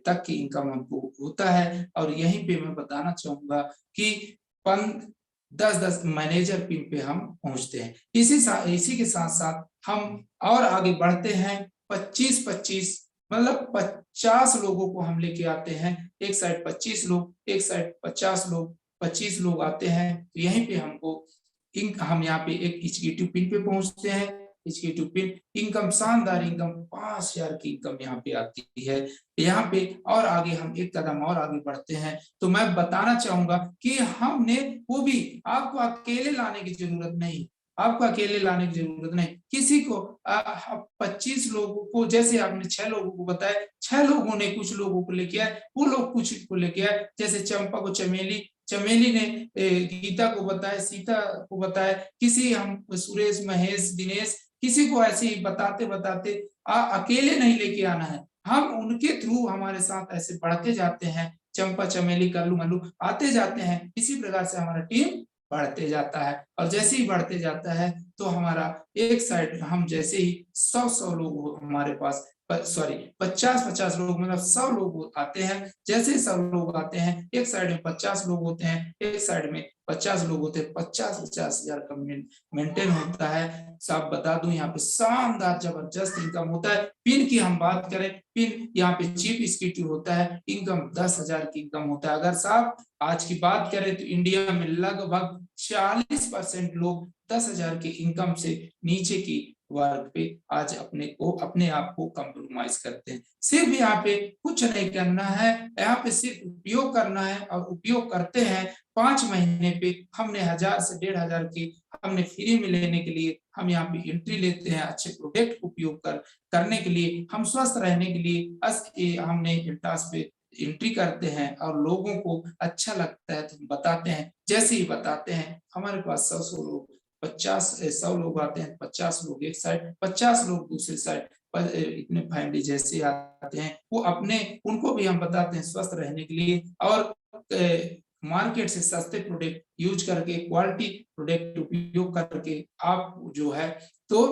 S2: तक की इनकम हमको होता है। और यहीं पे मैं बताना चाहूंगा कि 10-10 मैनेजर पिन पे हम पहुंचते हैं। इसी के साथ साथ हम और आगे बढ़ते हैं। 25-25 मतलब 50 लोगों को हम लेके आते हैं। एक साइड 25 लोग, एक साइड 50 लोग, 25 लोग आते हैं। तो यहीं पे हमको हम यहाँ पे एक एग्जीक्यूटिव पिन पे पहुंचते हैं। एग्जीक्यूटिव पिन इनकम शानदार इनकम 5000 की इनकम यहाँ पे आती है। यहाँ पे और आगे हम एक कदम और आगे बढ़ते हैं तो मैं बताना चाहूंगा कि हमने वो भी आपको अकेले लाने की जरूरत नहीं, आपको अकेले लाने की जरूरत नहीं। किसी को 25 लोगों को, जैसे आपने 6 लोगों को बताया, 6 लोगों ने कुछ लोगों को लेके आए, वो लोग कुछ को लेके आए। जैसे चंपा को चमेली, चमेली ने गीता को बताया, सीता को बताया, किसी हम सुरेश, महेश, दिनेश, किसी को ऐसे ही बताते बताते अकेले नहीं लेके आना है। हम उनके थ्रू हमारे साथ ऐसे बढ़ते जाते हैं। चंपा, चमेली, कल्लू, मल्लू आते जाते हैं। इसी प्रकार से हमारा टीम बढ़ते जाता है। और जैसे ही बढ़ते जाता है तो हमारा एक साइड हम जैसे ही 100 लोग हमारे पास, सॉरी 50-50 लोग, मतलब 100 लोग आते हैं। जैसे 100 लोग आते हैं, एक साइड में 50 लोग होते हैं, एक साइड में 50 लोग होते हैं। 50-50 हजार का मेंटेन होता है। सब बता दूं यहाँ पे शानदार जबरदस्त इनकम होता है। पिन की हम बात करें, पिन यहाँ पे चीफ एग्जीक्यूटिव होता है, इनकम 10,000 की इनकम होता है। अगर साहब आज की बात करें तो इंडिया में लगभग 40% लोग 10,000 की इनकम से नीचे की वर्ग पे आज अपने आप को कंप्रोमाइज करते हैं। सिर्फ यहाँ पे कुछ नहीं करना है, यहाँ पे सिर्फ उपयोग करना है और उपयोग करते हैं। 5 महीने पे हमने 1000 से 1500 की हमने फ्री में लेने के लिए हम यहाँ पे एंट्री लेते हैं। अच्छे प्रोडक्ट उपयोग करने के लिए, हम स्वस्थ रहने के लिए हमने इंटास पे एंट्री करते हैं और लोगों को अच्छा लगता है तो बताते हैं। जैसे ही बताते हैं हमारे पास 100 लोग 100 लोग आते हैं। 50 लोग एक साइड, 50 लोग दूसरी साइड, इतने फैमिली जैसे आते हैं वो अपने, उनको भी हम बताते हैं स्वस्थ रहने के लिए और मार्केट से सस्ते प्रोडक्ट यूज करके, क्वालिटी प्रोडक्ट उपयोग करके आप जो है तो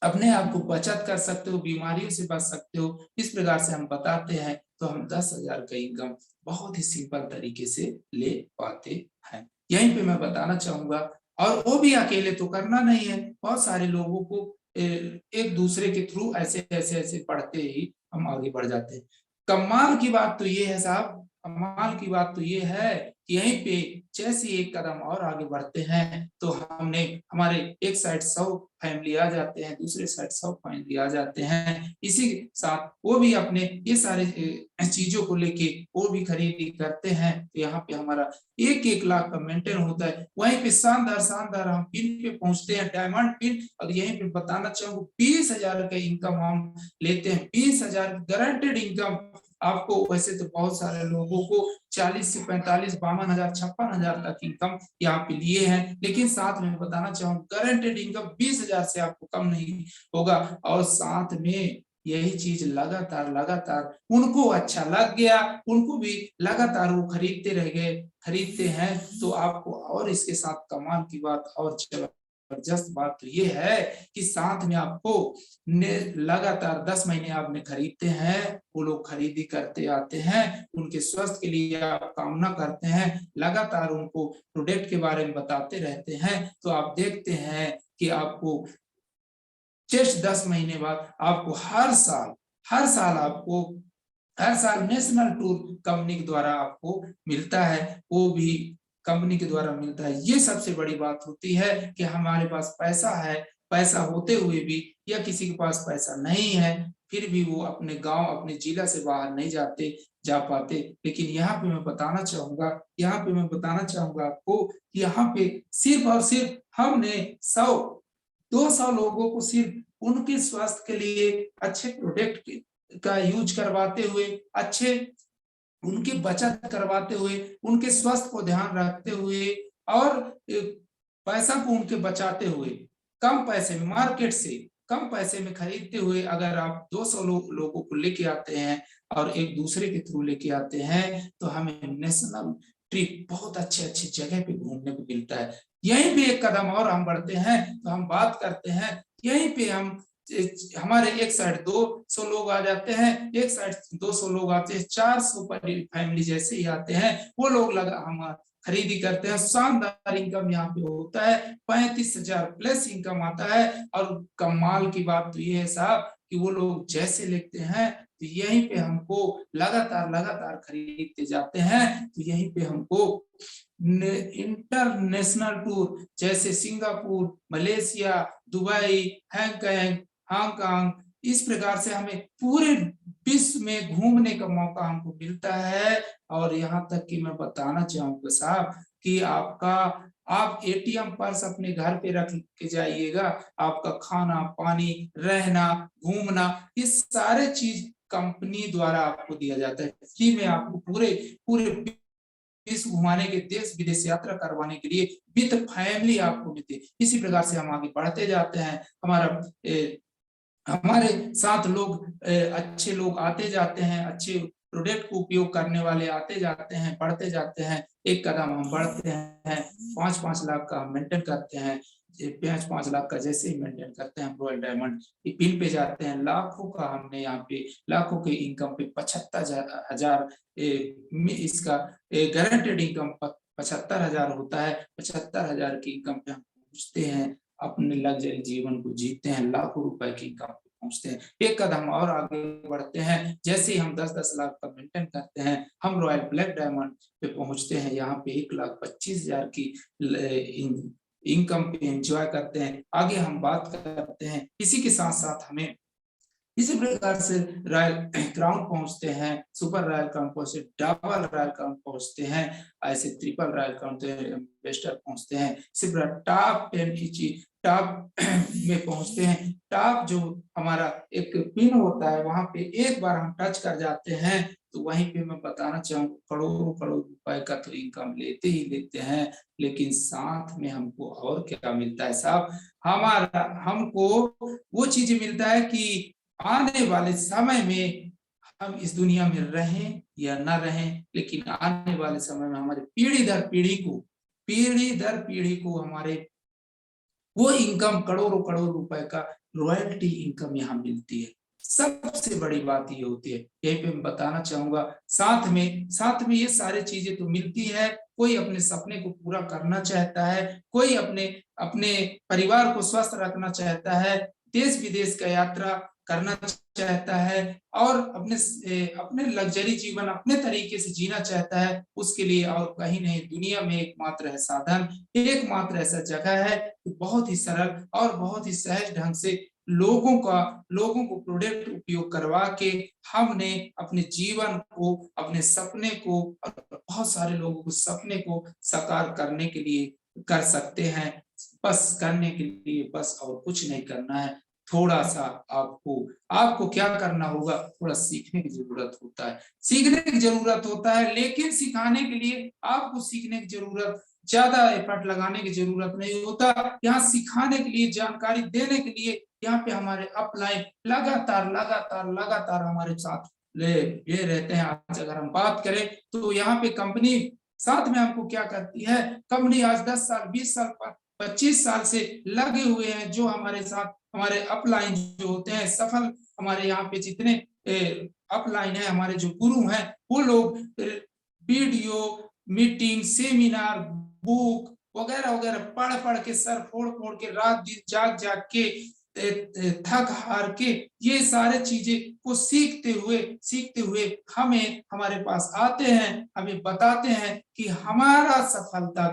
S2: अपने आप को बचत कर सकते हो, बीमारियों से बच सकते हो। इस प्रकार से हम बताते हैं तो हम 10,000 का इनकम बहुत ही सिंपल तरीके से ले पाते हैं। यहीं पे मैं बताना चाहूंगा, और वो भी अकेले तो करना नहीं है, बहुत सारे लोगों को एक दूसरे के थ्रू ऐसे ऐसे ऐसे पढ़ते ही हम आगे बढ़ जाते हैं। कमाल की बात तो ये है साहब, कमाल की बात तो ये है कि यहीं पे जैसे एक कदम और आगे बढ़ते हैं तो हमने हमारे एक साइड 100 फैमिली आ जाते हैं, दूसरे साइड 100 फैमिली आ जाते हैं। इसी के साथ वो भी अपने ये सारे चीजों को लेके वो भी खरीदी करते हैं। तो यहाँ पे हमारा 1-1 लाख का मेंटेन होता है। वहीं पे शानदार शानदार हम पिन पे पहुंचते हैं, डायमंड पिन। और यहीं पे बताना चाहूंगा 20,000 का इनकम हम लेते हैं। 20,000 गारंटेड इनकम आपको। वैसे तो बहुत सारे लोगों को 40 से 45, 52,000, 56,000 तक इनकम यहाँ पे लिए हैं, लेकिन साथ में बताना चाहूंगा गारंटेड इनकम 20,000 से आपको कम नहीं होगा। और साथ में यही चीज लगातार लगातार उनको अच्छा लग गया, उनको भी लगातार वो खरीदते रह गए, खरीदते हैं। तो आपको और इसके साथ कमाल की बात और जबरदस्त बात तो ये है कि साथ में आपको लगातार 10 महीने आपने खरीदते हैं, वो लोग खरीदी करते आते हैं, उनके स्वास्थ्य के लिए आप कामना करते हैं, लगातार उनको प्रोडक्ट के बारे में बताते रहते हैं, तो आप देखते हैं कि आपको जस्ट 10 महीने बाद आपको हर साल नेशनल टूर कंपनी के द्वारा आपको मिलता है, वो भी कंपनी के द्वारा मिलता है। ये सबसे बड़ी बात होती है कि हमारे पास पैसा है, पैसा होते हुए भी या किसी के पास पैसा नहीं है, फिर भी वो अपने गांव, अपने जिला से बाहर नहीं जा पाते। लेकिन यहाँ पे मैं बताना चाहूंगा आपको, यहाँ पे सिर्फ और सिर्फ हमने 100-200 लोगों को सिर्फ उनके स्वास्थ्य के लिए अच्छे प्रोडक्ट का यूज करवाते हुए, अच्छे उनकी बचत करवाते हुए, उनके स्वास्थ्य को ध्यान रखते हुए और पैसा को उनके बचाते हुए, कम पैसे में, मार्केट से कम पैसे में खरीदते हुए अगर आप 200 लोगों को लेके आते हैं और एक दूसरे के थ्रू लेके आते हैं, तो हमें नेशनल ट्रिप बहुत अच्छे जगह पे घूमने को मिलता है। यहीं पे एक कदम और हम बढ़ते हैं, तो हम बात करते हैं, यहीं पे हम हमारे एक साइड 200 लोग आ जाते हैं, एक साइड 200 लोग आते हैं, 400 फैमिली जैसे ही आते हैं, वो लोग हम खरीदी करते हैं। शानदार इनकम यहाँ पे होता है, 35,000 प्लस इनकम आता है। और कमाल की बात तो ये है साहब कि वो लोग जैसे लेते हैं तो यहीं पे हमको लगातार खरीदते जाते हैं, तो यहीं पे हमको इंटरनेशनल टूर जैसे सिंगापुर, मलेशिया, दुबई, हांगकांग, इस प्रकार से हमें पूरे विश्व में घूमने का मौका हमको मिलता है। और यहाँ तक कि मैं बताना चाहूंगा साहब कि आप एटीएम पर्स अपने घर पे रख के जाइएगा, आपका खाना, पानी, रहना, घूमना, ये सारे चीज कंपनी द्वारा आपको दिया जाता है। फ्री में आपको पूरे विश्व घुमाने के, देश विदेश यात्रा करवाने के लिए विद फैमिली आपको मिलती है। इसी प्रकार से हम आगे बढ़ते जाते हैं। हमारे साथ लोग, अच्छे लोग आते जाते हैं, अच्छे प्रोडक्ट को उपयोग करने वाले आते जाते हैं, बढ़ते जाते हैं। एक कदम हम बढ़ते हैं, 5-5 लाख का हम मेंटेन करते हैं। 5 लाख का जैसे ही मेंटेन करते हैं, हम रॉयल डायमंड पिन पे जाते हैं। लाखों का हमने यहाँ पे, लाखों के इनकम पे 75,000 इसका गारंटेड इनकम 75,000 होता है। 75,000 की इनकम पे हम पहुंचते हैं, अपने लग्जरी जीवन को जीते हैं, लाखों रुपए की इनकम पे पहुंचते हैं। एक कदम और आगे बढ़ते हैं, जैसे ही हम 10-10 लाख का मेंटेन करते हैं, हम रॉयल ब्लैक डायमंड पे पहुंचते हैं। यहाँ पे 1,25,000 की इनकम पे एंजॉय करते हैं। आगे हम बात करते हैं, इसी के साथ साथ हमें इसी प्रकार से रॉयल क्राउन पहुंचते हैं, सुपर रॉयल क्राउन पहुंचते, डबल रॉयल क्राउन पहुंचते हैं, ऐसे ट्रिपल रॉयल क्राउन बेस्टर पहुंचते हैं। इसी प्रकार टॉप में पहुंचते हैं। टॉप जो हमारा एक पिन होता है, वहां पे एक बार हम टच कर जाते हैं, तो वहीं पे मैं बताना चाहूंगा करोड़ों रुपए का तो इनकम लेते ही लेते हैं। लेकिन साथ में हमको और क्या मिलता है साहब, हमको वो चीज मिलता है कि आने वाले समय में हम इस दुनिया में रहें या ना रहें, लेकिन आने वाले समय में हमारे पीढ़ी दर पीढ़ी को हमारे वो इनकम करोड़ों रुपए का रॉयल्टी इनकम यहाँ मिलती है। सबसे बड़ी बात ये होती है, यही पे मैं बताना चाहूंगा। साथ में ये सारी चीजें तो मिलती है। कोई अपने सपने को पूरा करना चाहता है, कोई अपने परिवार को स्वस्थ रखना चाहता है, देश विदेश का यात्रा करना चाहता है और अपने लग्जरी जीवन अपने तरीके से जीना चाहता है, उसके लिए और कहीं नहीं, दुनिया में एकमात्र है साधन, एकमात्र ऐसा जगह है तो बहुत ही सरल और बहुत ही सहज ढंग से लोगों को प्रोडक्ट उपयोग करवा के हमने अपने जीवन को, अपने सपने को और बहुत सारे लोगों को सपने को साकार करने के लिए कर सकते हैं। बस करने के लिए बस और कुछ नहीं करना है, थोड़ा सा आपको क्या करना होगा, थोड़ा सीखने की जरूरत होता है, लेकिन सिखाने के लिए आपको सीखने की जरूरत, ज्यादा एफर्ट लगाने की जरूरत नहीं होता। यहाँ सिखाने के लिए, जानकारी देने के लिए यहाँ पे हमारे अपलाइन लगातार हमारे साथ ये रहते हैं। आज अगर हम बात करें तो यहाँ पे कंपनी साथ में हमको क्या करती है, कंपनी आज 10 साल 20 साल 25 साल से लगे हुए हैं, जो हमारे साथ हमारे अपलाइन जो होते हैं, सफल हमारे यहाँ पे जितने अपलाइन है, हमारे जो गुरु हैं, वो लोग वीडियो, मीटिंग, सेमिनार, बुक वगैरह वगैरह पढ़ के, सर फोड़ के, रात दिन जाग के, थक हार के, ये सारे चीजें को सीखते हुए हमें हमारे पास आते हैं, हमें बताते हैं कि हमारी सफलता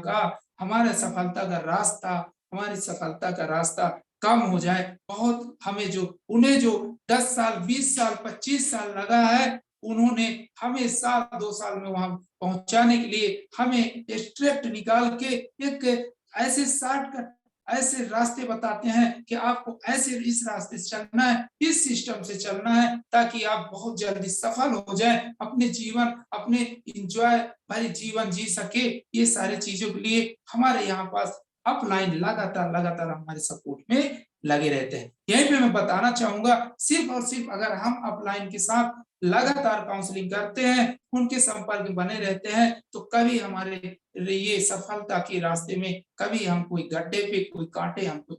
S2: का रास्ता कम हो जाए। बहुत हमें उन्हें जो 10 साल, 20 साल, 25 साल लगा है, उन्होंने हमें साल 2 साल में वहां पहुंचाने के लिए हमें स्ट्रेट निकाल के एक ऐसे शॉर्टकट, ऐसे रास्ते बताते हैं कि आपको ऐसे इस रास्ते से चलना है, इस सिस्टम से चलना है, ताकि आप बहुत जल्दी सफल हो जाएं, अपने एंजॉय भरी जीवन जी सके। ये सारी चीजों के लिए हमारे यहाँ पास अपलाइन लगातार हमारे सपोर्ट में लगे रहते हैं। यहीं पे मैं बताना चाहूंगा, सिर्फ और सिर्फ अगर हम अपलाइन के साथ लगातार काउंसलिंग करते हैं, उनके संपर्क में बने रहते हैं, तो कभी हमारे ये सफलता के रास्ते में कभी हम कोई गड्ढे पे, कोई कांटे हमको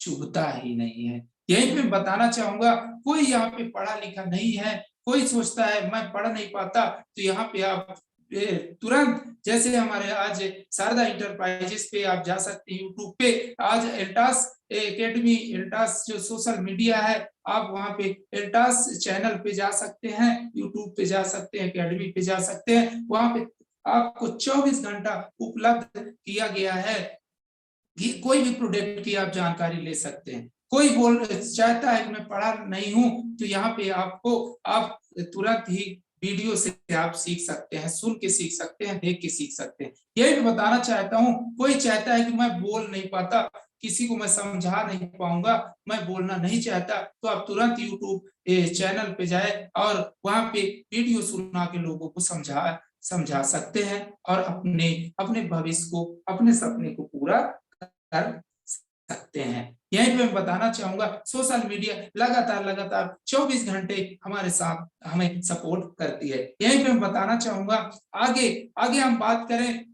S2: चुभता ही नहीं है। यहीं पे बताना चाहूंगा, कोई यहाँ पे पढ़ा लिखा नहीं है, कोई सोचता है मैं पढ़ नहीं पाता, तो यहाँ पे आप तुरंत, जैसे हमारे आज शारदा इंटरप्राइजेस पे आप जा सकते हैं, यूट्यूब पे आज एल्टास एकेडमी, एल्टास जो सोशल मीडिया है, आप वहां पे एल्टास चैनल पे जा सकते हैं, यूट्यूब पे जा सकते हैं, एकेडमी पे जा सकते हैं, वहां पे आपको 24 घंटा उपलब्ध किया गया है कि कोई भी प्रोडक्ट की आप जानकारी ले सकते हैं। कोई चाहता है कि मैं पढ़ा नहीं हूं, तो यहाँ पे आप तुरंत ही वीडियो से आप सीख सकते हैं, सुन के सीख सकते हैं, देख के सीख सकते हैं। यही मैं बताना चाहता हूँ, कोई चाहता है कि मैं बोल नहीं पाता, किसी को मैं समझा नहीं पाऊंगा, मैं बोलना नहीं चाहता, तो आप तुरंत यूट्यूब चैनल पे जाए और वहां पे वीडियो सुना के लोगों को समझा सकते हैं और अपने भविष्य को, अपने सपने को पूरा कर सकते हैं। यहीं पे मैं बताना चाहूंगा, सोशल मीडिया लगातार 24 घंटे हमारे साथ हमें सपोर्ट करती है। यहीं पे मैं बताना चाहूंगा, आगे हम बात करें,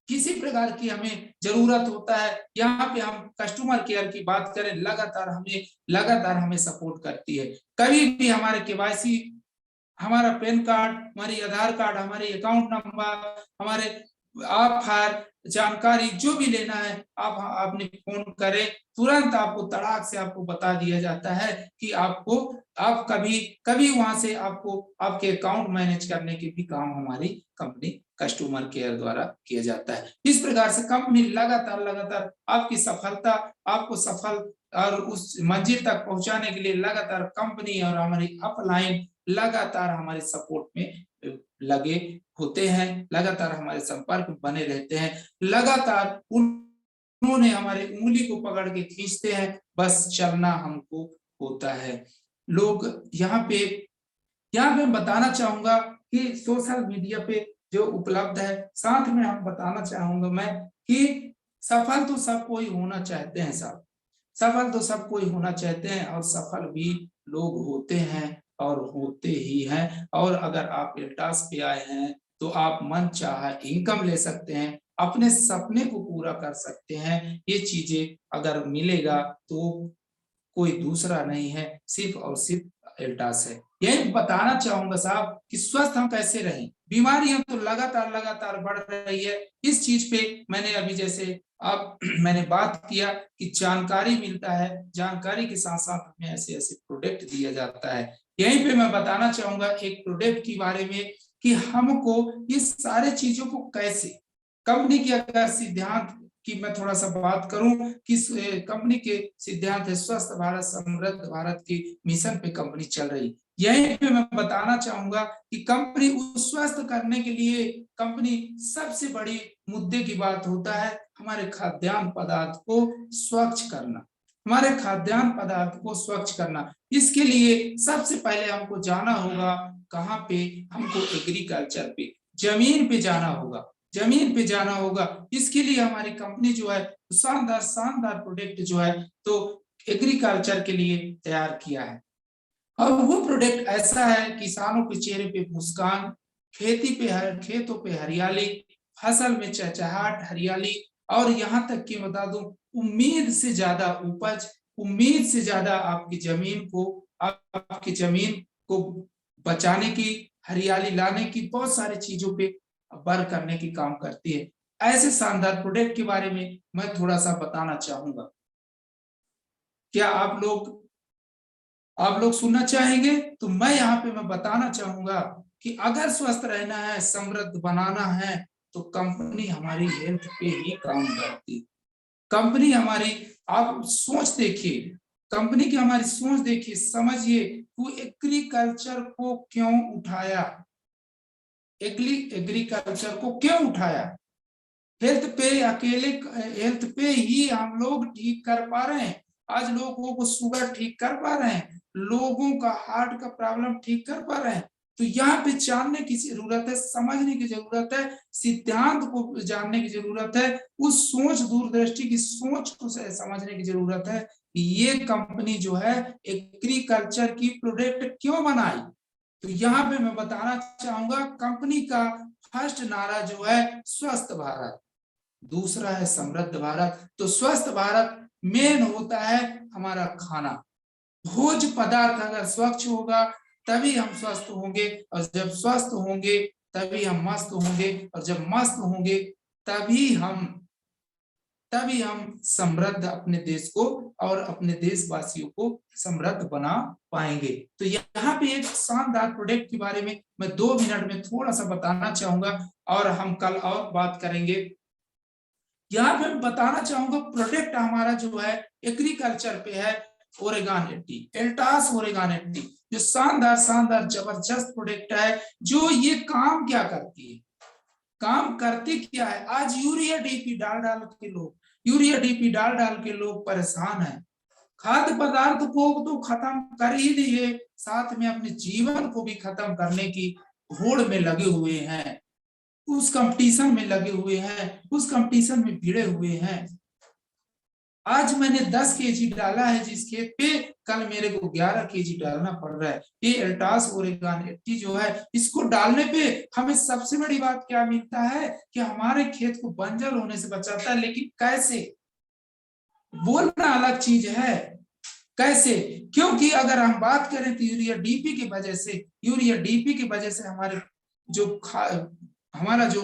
S2: किसी प्रकार की हमें जरूरत होता है, यहाँ पे हम कस्टमर केयर की बात करें, लगातार हमें सपोर्ट करती है। कभी भी हमारे केवाईसी, हमारा पैन कार्ड, हमारी आधार कार्ड, हमारी अकाउंट नंबर, हमारे आप जानकारी जो भी लेना है, आपने फोन करें, तुरंत आपको तड़ाक से आपको बता दिया जाता है कि आप कभी वहां से आपको आपके अकाउंट मैनेज करने के भी काम हमारी कंपनी कस्टमर केयर द्वारा किया जाता है। इस प्रकार से कंपनी लगातार आपकी सफलता, आपको सफल और उस मंजिल तक पहुंचाने के लिए लगातार कंपनी और हमारी अपलाइन लगातार हमारे सपोर्ट में लगे होते हैं, लगातार हमारे संपर्क में बने रहते हैं, लगातार उन्होंने हमारे उंगली को पकड़ के खींचते हैं, बस चलना हमको होता है। लोग यहाँ पे बताना चाहूंगा कि सोशल मीडिया पे जो उपलब्ध है, साथ में हम बताना चाहूंगा मैं कि सफल तो सब कोई होना चाहते हैं साहब, सफल तो सब कोई होना चाहते हैं और सफल भी लोग होते हैं और होते ही हैं। और अगर आप एल्टास पे आए हैं, तो आप मन चाहा इनकम ले सकते हैं, अपने सपने को पूरा कर सकते हैं। ये चीजें अगर मिलेगा तो कोई दूसरा नहीं है, सिर्फ और सिर्फ एल्टास है। यही बताना चाहूंगा साहब कि स्वस्थ हम कैसे रहें, बीमारियां तो लगातार बढ़ रही है। इस चीज पे मैंने अभी जैसे मैंने बात किया कि जानकारी मिलता है, जानकारी के साथ साथ हमें ऐसे प्रोडक्ट दिया जाता है। यहीं पे मैं बताना चाहूंगा एक प्रोडक्ट के बारे में कि हमको इस सारे चीजों को कैसे, कंपनी की अगर सिद्धांत की मैं थोड़ा सा बात करूं कि कंपनी के सिद्धांत है स्वस्थ भारत समृद्ध भारत की मिशन पे कंपनी चल रही। यहीं पे मैं बताना चाहूंगा कि कंपनी उस स्वस्थ करने के लिए कंपनी सबसे बड़ी मुद्दे की बात होता है हमारे खाद्यान्न पदार्थ को स्वच्छ करना, हमारे खाद्यान्न पदार्थ को स्वच्छ करना। इसके लिए सबसे पहले हमको जाना होगा कहाँ पे, हमको एग्रीकल्चर पे, जमीन पे जाना होगा, जमीन पे जाना होगा। इसके लिए हमारी कंपनी जो है शानदार प्रोडक्ट जो है तो एग्रीकल्चर के लिए तैयार किया है। और वो प्रोडक्ट ऐसा है, किसानों के चेहरे पे मुस्कान, खेतों पे हरियाली, फसल में चहचहाट, हरियाली, और यहाँ तक कि बता दूं, उम्मीद से ज्यादा उपज, उम्मीद से ज्यादा आपकी जमीन को बचाने की, हरियाली लाने की, बहुत सारी चीजों पे वर्क करने की काम करती है। ऐसे शानदार प्रोडक्ट के बारे में मैं थोड़ा सा बताना चाहूंगा। क्या आप लोग सुनना चाहेंगे? तो मैं यहाँ पे मैं बताना चाहूंगा कि अगर स्वस्थ रहना है, समृद्ध बनाना है, तो कंपनी हमारी हेल्थ पे ही काम करती है। कंपनी हमारी, आप सोच देखिए, कंपनी की हमारी सोच देखिए, समझिए वो एग्रीकल्चर को क्यों उठाया, एग्रीकल्चर को क्यों उठाया। हेल्थ पे ही हम लोग ठीक कर पा रहे हैं। आज लोगों को शुगर ठीक कर पा रहे हैं, लोगों का हार्ट का प्रॉब्लम ठीक कर पा रहे हैं। तो यहाँ पे जानने की जरूरत है, समझने की जरूरत है, सिद्धांत को जानने की जरूरत है, उस सोच, दूरदृष्टि की सोच को समझने की जरूरत है कि ये कंपनी जो है एग्रीकल्चर की प्रोडक्ट क्यों बनाई। तो यहाँ पे मैं बताना चाहूंगा, कंपनी का फर्स्ट नारा जो है स्वस्थ भारत, दूसरा है समृद्ध भारत। तो स्वस्थ भारत मेन होता है हमारा खाना, भोज्य पदार्थ अगर स्वच्छ होगा तभी हम स्वस्थ होंगे, और जब स्वस्थ होंगे तभी हम मस्त होंगे, और जब मस्त होंगे तभी हम समृद्ध अपने देश को और अपने देशवासियों को समृद्ध बना पाएंगे। तो यहाँ पे एक शानदार प्रोडक्ट के बारे में मैं 2 मिनट में थोड़ा सा बताना चाहूंगा, और हम कल और बात करेंगे। यहाँ पे मैं बताना चाहूंगा, प्रोडक्ट हमारा जो है एग्रीकल्चर पे है ओरेगान 80, एल्टास ओरेगान 80, जो शानदार जबरदस्त प्रोडक्ट है। जो ये काम क्या करती है, काम करती क्या है? आज यूरिया डीपी डाल के लोग परेशान हैं। खाद्य पदार्थ को तो खत्म कर ही दिए, साथ में अपने जीवन को भी खत्म करने की होड़ में लगे हुए हैं, उस कंपटीशन में लगे हुए हैं, उस कंपटीशन में भिड़े हुए हैं। आज मैंने 10 केजी डाला है जिस खेत पे, कल मेरे को 11 केजी डालना पड़ रहा है। ये एल्टास ओरेगान 80 जो है, इसको डालने पे हमें सबसे बड़ी बात क्या मिलता है कि हमारे खेत को बंजर होने से बचाता है। लेकिन कैसे, बोलना अलग चीज है, कैसे? क्योंकि अगर हम बात करें तो यूरिया डीपी की वजह से हमारा जो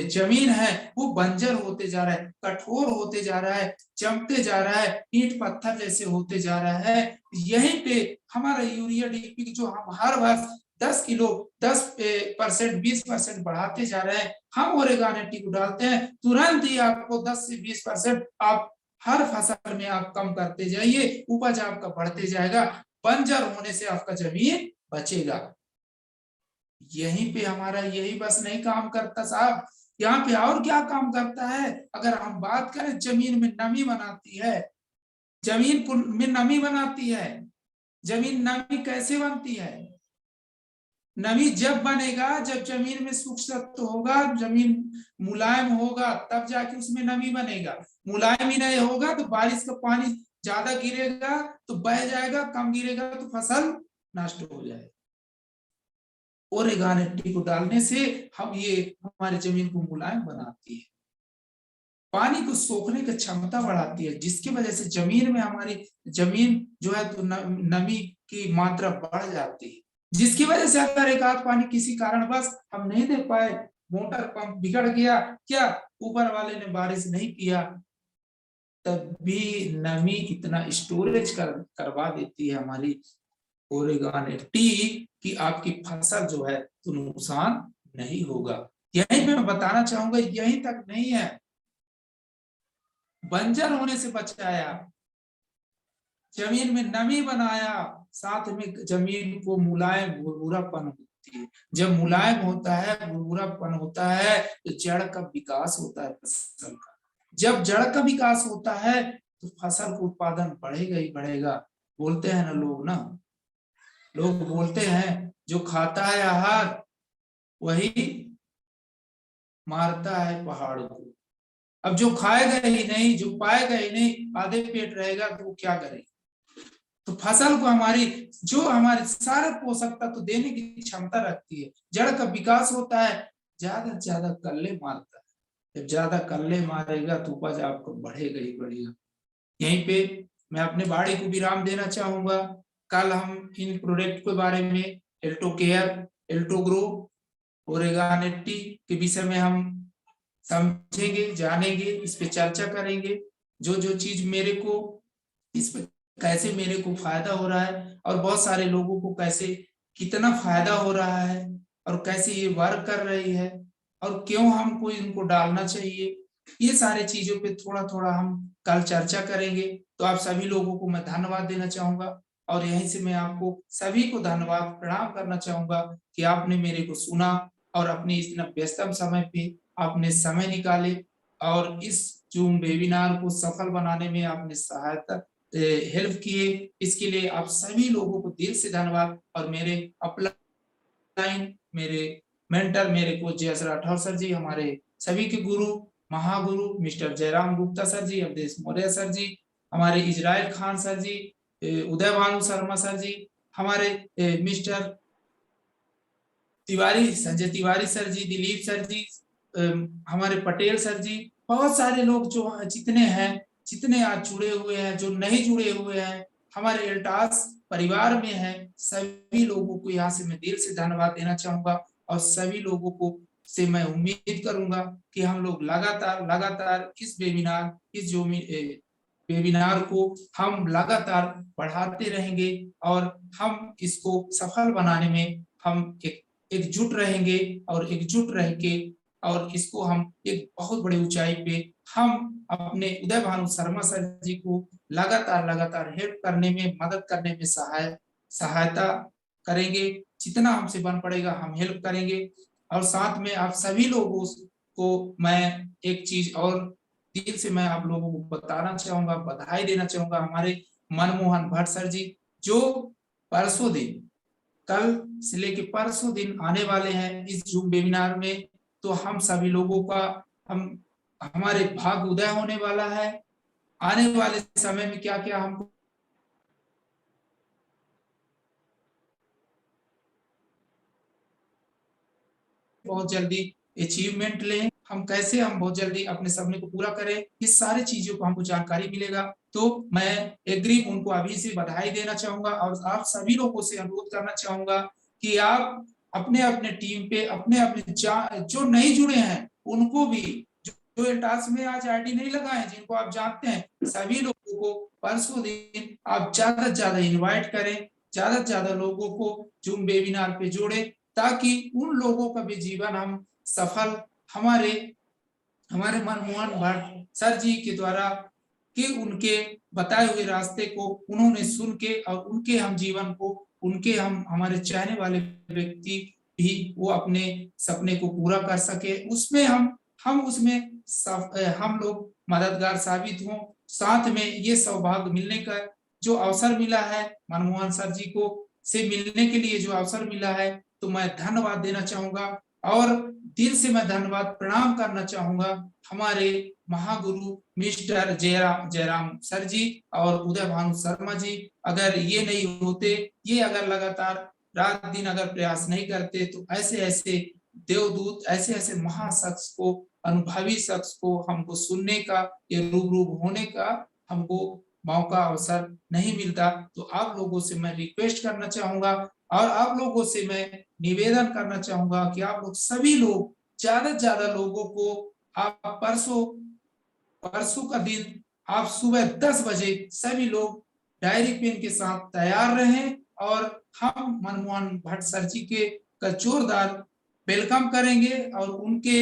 S2: जमीन है वो बंजर होते जा रहा है, कठोर होते जा रहा है, चमकते जा रहा है, ईंट पत्थर जैसे होते जा रहा है। यहीं पे हमारा यूरिया डीपी जो हम हर वर्ष 10% 20% बढ़ाते जा रहे हैं, हम ओरेगान 80 को डालते हैं, तुरंत ही आपको 10 से 20% आप हर फसल में आप कम करते जाइए, उपज आपका बढ़ते जाएगा, बंजर होने से आपका जमीन बचेगा। यहीं पे हमारा यही बस नहीं काम करता साहब, यहाँ पे और क्या काम करता है? अगर हम बात करें, जमीन में नमी बनाती है, जमीन नमी कैसे बनती है? नमी जब बनेगा जब जमीन में सूक्ष्म तत्व होगा, जमीन मुलायम होगा, तब जाके उसमें नमी बनेगा। मुलायम ही नहीं होगा तो बारिश का पानी ज्यादा गिरेगा तो बह जाएगा, कम गिरेगा तो फसल नष्ट हो जाएगी। ओरेगान 80 को डालने से ये हमारे जमीन को मुलायम बनाती है, पानी को सोखने की क्षमता बढ़ाती है, जिसकी वजह से जमीन में हमारी जमीन जो है तो नमी की मात्रा बढ़ जाती है, जिसकी वजह से अगर एक आध पानी किसी कारणवश हम नहीं दे पाए, मोटर पंप बिगड़ गया, क्या ऊपर वाले ने बारिश नहीं किया, तब भी नमी इतना स्टोरेज करवा देती है हमारी ओरेगान 80 कि आपकी फसल जो है तो नुकसान नहीं होगा। यहीं पे मैं बताना चाहूंगा, यहीं तक नहीं है, बंजर होने से बचाया, जमीन में नमी बनाया, साथ में जमीन को मुलायम भुरभुरापन होती है। जब मुलायम होता है, भुरभुरापन होता है, तो जड़ का विकास होता है फसल का। जब जड़ का विकास होता है तो फसल का उत्पादन बढ़ेगा ही बढ़ेगा। बोलते हैं ना लोग बोलते हैं, जो खाता है आहार वही मारता है पहाड़ को। अब जो खाएगा ही नहीं, जो पाएगा ही नहीं, आधे पेट रहेगा तो वो क्या करेगा? तो फसल को हमारे सारे पोषक तत्व देने की क्षमता रखती है, जड़ का विकास होता है, ज्यादा से ज्यादा कल्ले मारता है। जब ज्यादा कल्ले मारेगा तो उपज आपको बढ़ेगा ही बढ़ेगा। यहीं पे मैं अपने बाड़ी को विराम देना चाहूंगा। कल हम इन प्रोडक्ट के बारे में एल्टो केयर, एल्टो ग्रो, ओरेगानेटी के विषय में हम समझेंगे, जानेंगे, इस पे चर्चा करेंगे। जो जो चीज मेरे को इस पे कैसे मेरे को फायदा हो रहा है और बहुत सारे लोगों को कैसे कितना फायदा हो रहा है और कैसे ये वर्क कर रही है और क्यों हमको इनको डालना चाहिए, ये सारे चीजों पे थोड़ा थोड़ा हम कल चर्चा करेंगे। तो आप सभी लोगों को मैं धन्यवाद देना चाहूंगा और यहीं से मैं आपको सभी को धन्यवाद प्रणाम करना चाहूंगा कि आपने मेरे को सुना और अपने इतना व्यस्तम समय पे आपने समय निकाले और इस जूम वेबिनार को सफल बनाने में आपने सहायता हेल्प किए। इसके लिए आप सभी लोगों को दिल से धन्यवाद। और मेरे अपलाइन, मेरे मेंटर, मेरे कोच जयस राठौर सर जी, हमारे सभी के गुरु महागुरु मिस्टर जयराम गुप्ता सर जी, अवधेश मौर्य सर जी, हमारे इजराइल खान सर जी, उदय भानु शर्मा सर जी, हमारे मिस्टर तिवारी, संजय तिवारी सर जी, दिलीप सर जी, हमारे पटेल सर जी, बहुत सारे लोग जो जितने हैं, जितने आज जुड़े हुए हैं, जो नहीं जुड़े हुए हैं, हमारे एल्टास परिवार में हैं, सभी लोगों को यहाँ से मैं दिल से धन्यवाद देना चाहूंगा और सभी लोगों को से मैं उम्मीद करूंगा कि हम लोग लगातार लगातार इस वेबिनार, इस जो वेबिनार को हम लगातार बढ़ाते रहेंगे और हम इसको सफल बनाने में हम एकजुट रहेंगे और एकजुट रह के और इसको हम एक बहुत बड़ी ऊंचाई पे हम अपने उदय भानु शर्मा सर जी को लगातार लगातार हेल्प करने में, मदद करने में सहायता करेंगे। जितना हमसे बन पड़ेगा हम हेल्प करेंगे। और साथ में आप सभी लोगों को मैं एक चीज और दिल से मैं आप लोगों को बताना चाहूंगा, बधाई देना चाहूंगा। हमारे मनमोहन भट्ट सर जी जो परसों दिन, कल से लेके परसों दिन आने वाले हैं इस जूम वेबिनार में, तो हम सभी लोगों का हमारे भाग्य उदय होने वाला है। आने वाले समय में क्या क्या हमको बहुत जल्दी अचीवमेंट लें, हम कैसे हम बहुत जल्दी अपने सपने को पूरा करें, इस सारी चीजों को हमको जानकारी मिलेगा। तो मैं एग्री उनको अभी से बधाई देना चाहूंगा और आप सभी लोगों से अनुरोध करना चाहूंगा कि आप अपने अपने टीम पे अपने अपने जो नहीं जुड़े हैं उनको भी, जो एल्टास में आज आईडी नहीं लगाए हैं, जिनको आप जानते हैं, सभी लोगों को परसों दिन आप ज्यादा से ज्यादा इन्वाइट करें, ज्यादा से ज्यादा लोगों को जूम वेबिनार पे जोड़े ताकि उन लोगों का भी जीवन हम सफल हमारे मनमोहन भट्ट सर जी के द्वारा कि उनके बताए हुए रास्ते को उन्होंने सुन के और उनके हम जीवन को, उनके हम हमारे चाहने वाले व्यक्ति भी वो अपने सपने को पूरा कर सके, उसमें हम उसमें हम लोग मददगार साबित हों। साथ में ये सौभाग्य मिलने का जो अवसर मिला है, मनमोहन सर जी को से मिलने के लिए जो अवसर मिला है, तो मैं धन्यवाद देना चाहूंगा और दिल से मैं धन्यवाद प्रणाम करना चाहूंगा हमारे महागुरु मिस्टर जयराम सर जी और उदय भानु शर्मा जी। अगर ये नहीं होते, ये अगर लगातार रात दिन अगर प्रयास नहीं करते, तो ऐसे ऐसे देवदूत, ऐसे ऐसे महाशख्स को, अनुभवी शख्स को हमको सुनने का, ये रूबरू होने का हमको मौका अवसर नहीं मिलता। तो आप लोगों से मैं रिक्वेस्ट करना चाहूंगा और आप लोगों से मैं निवेदन करना चाहूंगा कि आप लोग सभी लोग ज्यादा से ज्यादा लोगों को आप परसों का दिन आप सुबह 10 बजे सभी लोग डायरी पेन के साथ तैयार रहें और हम मनमोहन भट्ट सर जी के का जोरदार वेलकम करेंगे और उनके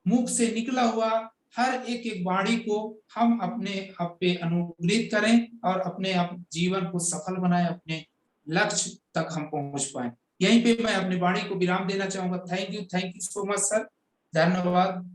S2: मुख से निकला हुआ हर एक एक वाणी को हम अपने आप पे अनुग्रहित करें और अपने जीवन को सफल बनाएं, अपने लक्ष्य तक हम पहुंच पाए। यहीं पे मैं अपनी वाणी को विराम देना चाहूंगा। Thank you so much sir, धन्यवाद।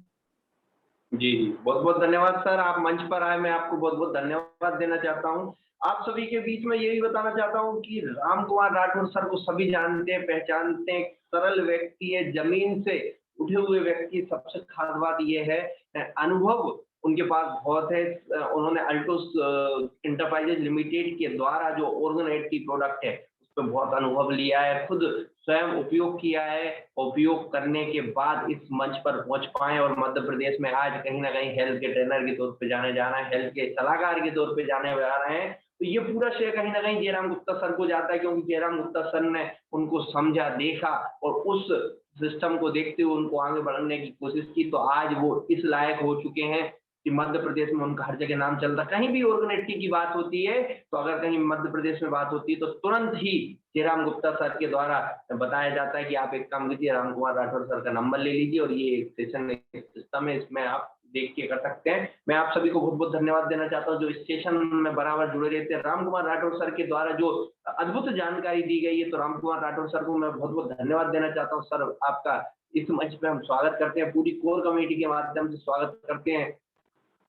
S3: जी जी, बहुत बहुत धन्यवाद सर, आप मंच पर आए, मैं आपको बहुत बहुत धन्यवाद देना चाहता हूँ। आप सभी के बीच में ये भी बताना चाहता हूँ कि राम कुमार राठौर सर को सभी जानते हैं, पहचानते हैं, सरल व्यक्ति है, जमीन से उठे हुए व्यक्ति। सबसे खास बात ये है, अनुभव उनके पास बहुत है। उन्होंने अल्टोस इंटरप्राइजेज लिमिटेड के द्वारा जो ऑर्गेनाइड की प्रोडक्ट है पे बहुत अनुभव लिया है, खुद स्वयं उपयोग किया है। उपयोग करने के बाद इस मंच पर पहुंच पाए और मध्य प्रदेश में आज कहीं ना कहीं हेल्थ के ट्रेनर के तौर पे जाने जाना है, हेल्थ के सलाहकार के तौर पे जाने जा रहे हैं। तो ये पूरा श्रेय कहीं ना कहीं जयराम गुप्ता सर को जाता है, क्योंकि जयराम गुप्ता सर ने उनको समझा, देखा और उस सिस्टम को देखते हुए उनको आगे बढ़ने की कोशिश की। तो आज वो इस लायक हो चुके हैं कि मध्य प्रदेश में उनका हर जगह नाम चलता है। कहीं भी ऑर्गेनाइजेशन की बात होती है, तो अगर कहीं मध्य प्रदेश में बात होती है तो तुरंत ही जयराम गुप्ता सर के द्वारा बताया जाता है कि आप एक काम कीजिए, राम कुमार राठौर सर का नंबर ले लीजिए और ये एक सेशन सिस्टम है, इसमें आप देख के कर सकते हैं। मैं आप सभी को बहुत बहुत धन्यवाद देना चाहता हूँ जो इस सेशन में बराबर जुड़े रहते हैं। राम कुमार राठौर सर के द्वारा जो अद्भुत जानकारी दी गई है, तो राम कुमार राठौर सर को मैं बहुत बहुत धन्यवाद देना चाहता हूँ। सर, आपका इस मंच पे हम स्वागत करते हैं, पूरी कोर कमेटी के माध्यम से स्वागत करते हैं।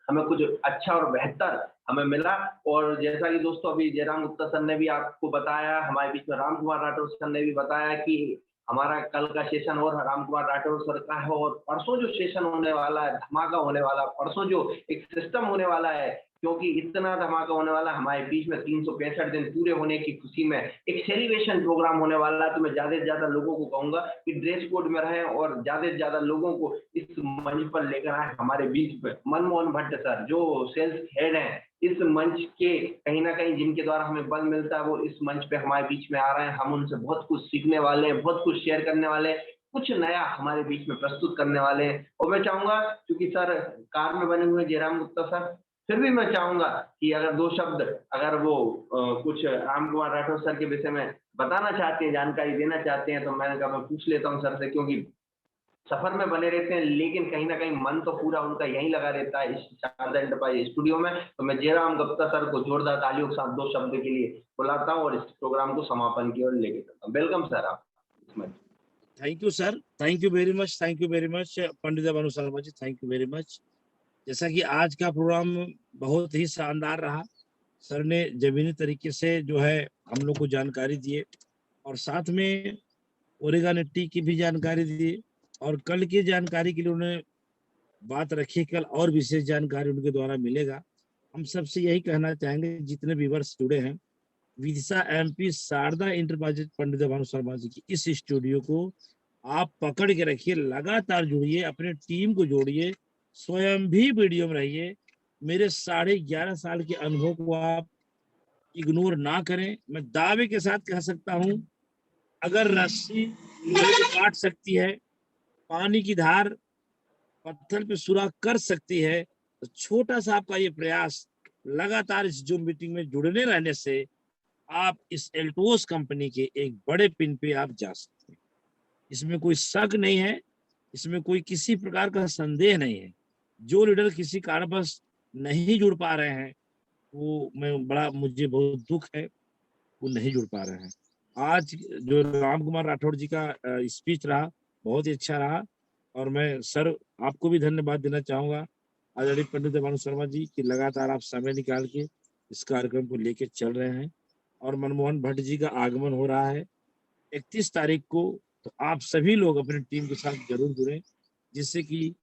S3: हमें कुछ अच्छा और बेहतर हमें मिला। और जैसा कि दोस्तों अभी जयराम गुप्ता सर ने भी आपको बताया, हमारे बीच में राम कुमार राठौर सर ने भी बताया कि हमारा कल का सेशन और राम कुमार राठौर सर का है, और परसों जो सेशन होने वाला है, धमाका होने वाला, परसों जो एक सिस्टम होने वाला है, क्योंकि इतना धमाका होने वाला है, हमारे बीच में 365 दिन पूरे होने की खुशी में एक सेलिब्रेशन प्रोग्राम होने वाला है। तो मैं ज्यादा से ज्यादा लोगों को कहूंगा कि ड्रेस कोड में रहें और ज्यादा से ज्यादा लोगों को इस मंच पर लेकर आए। हमारे बीच में मनमोहन भट्ट सर जो सेल्स हेड हैं इस मंच के, कहीं ना कहीं जिनके द्वारा हमें बल मिलता है, वो इस मंच पे हमारे बीच में आ रहे हैं। हम उनसे बहुत कुछ सीखने वाले हैं, बहुत कुछ शेयर करने वाले हैं, कुछ नया हमारे बीच में प्रस्तुत करने वाले हैं। और मैं चाहूंगा, क्योंकि सर कार में बने हुए जयराम गुप्ता सर, फिर भी मैं चाहूंगा कि अगर दो शब्द अगर वो कुछ राम कुमार राठौर सर के विषय में बताना चाहते हैं, जानकारी देना चाहते हैं, तो मैंने कहा मैं पूछ लेता हूँ सर से, क्योंकि सफर में बने रहते हैं लेकिन कहीं ना कहीं मन तो पूरा उनका यहीं लगा रहता है इस शारदा एंटरप्राइज स्टूडियो में। तो मैं जयराम गुप्ता सर को जोरदार तालियों के साथ दो शब्द के लिए बुलाता हूँ और इस प्रोग्राम को समापन की ओर लेके चलता हूँ। वेलकम सर आप इसमें।
S1: Thank you sir, thank you very much, thank you very much Pandit Bhanu Sharma ji, thank you very much. जैसा कि आज का प्रोग्राम बहुत ही शानदार रहा, सर ने जमीनी तरीके से जो है हम लोग को जानकारी दिए और साथ में ओरेगानिटी की भी जानकारी दी, और कल की जानकारी के लिए उन्होंने बात रखी, कल और विशेष जानकारी उनके द्वारा मिलेगा। हम सबसे यही कहना चाहेंगे जितने व्यूअर्स जुड़े हैं, विदिशा एमपी शारदा इंटरप्राइजेज पंडित भानु शर्मा जी की इस स्टूडियो को आप पकड़ के रखिए, लगातार जुड़िए, अपने टीम को जोड़िए, स्वयं भी वीडियो में रहिए। मेरे 11.5 साल के अनुभव को आप इग्नोर ना करें। मैं दावे के साथ कह सकता हूं, अगर रस्सी लोहे को काट सकती है, पानी की धार पत्थर पे सुराख कर सकती है, तो छोटा सा आपका ये प्रयास लगातार इस जूम मीटिंग में जुड़ने रहने से आप इस एल्टोस कंपनी के एक बड़े पिन पे आप जा सकते हैं। इसमें कोई शक नहीं है, इसमें कोई किसी प्रकार का संदेह नहीं है। जो लीडर किसी कारणवश नहीं जुड़ पा रहे हैं, वो मुझे बहुत दुख है, वो नहीं जुड़ पा रहे हैं। आज जो राम कुमार राठौर जी का स्पीच रहा, बहुत ही अच्छा रहा, और मैं सर आपको भी धन्यवाद देना चाहूंगा आदरणीय पंडित भानु शर्मा जी की लगातार आप समय निकाल के इस कार्यक्रम को लेके चल रहे हैं। और मनमोहन भट्ट जी का आगमन हो रहा है 31 तारीख को, तो आप सभी लोग अपनी टीम के साथ जरूर जुड़ें, जिससे कि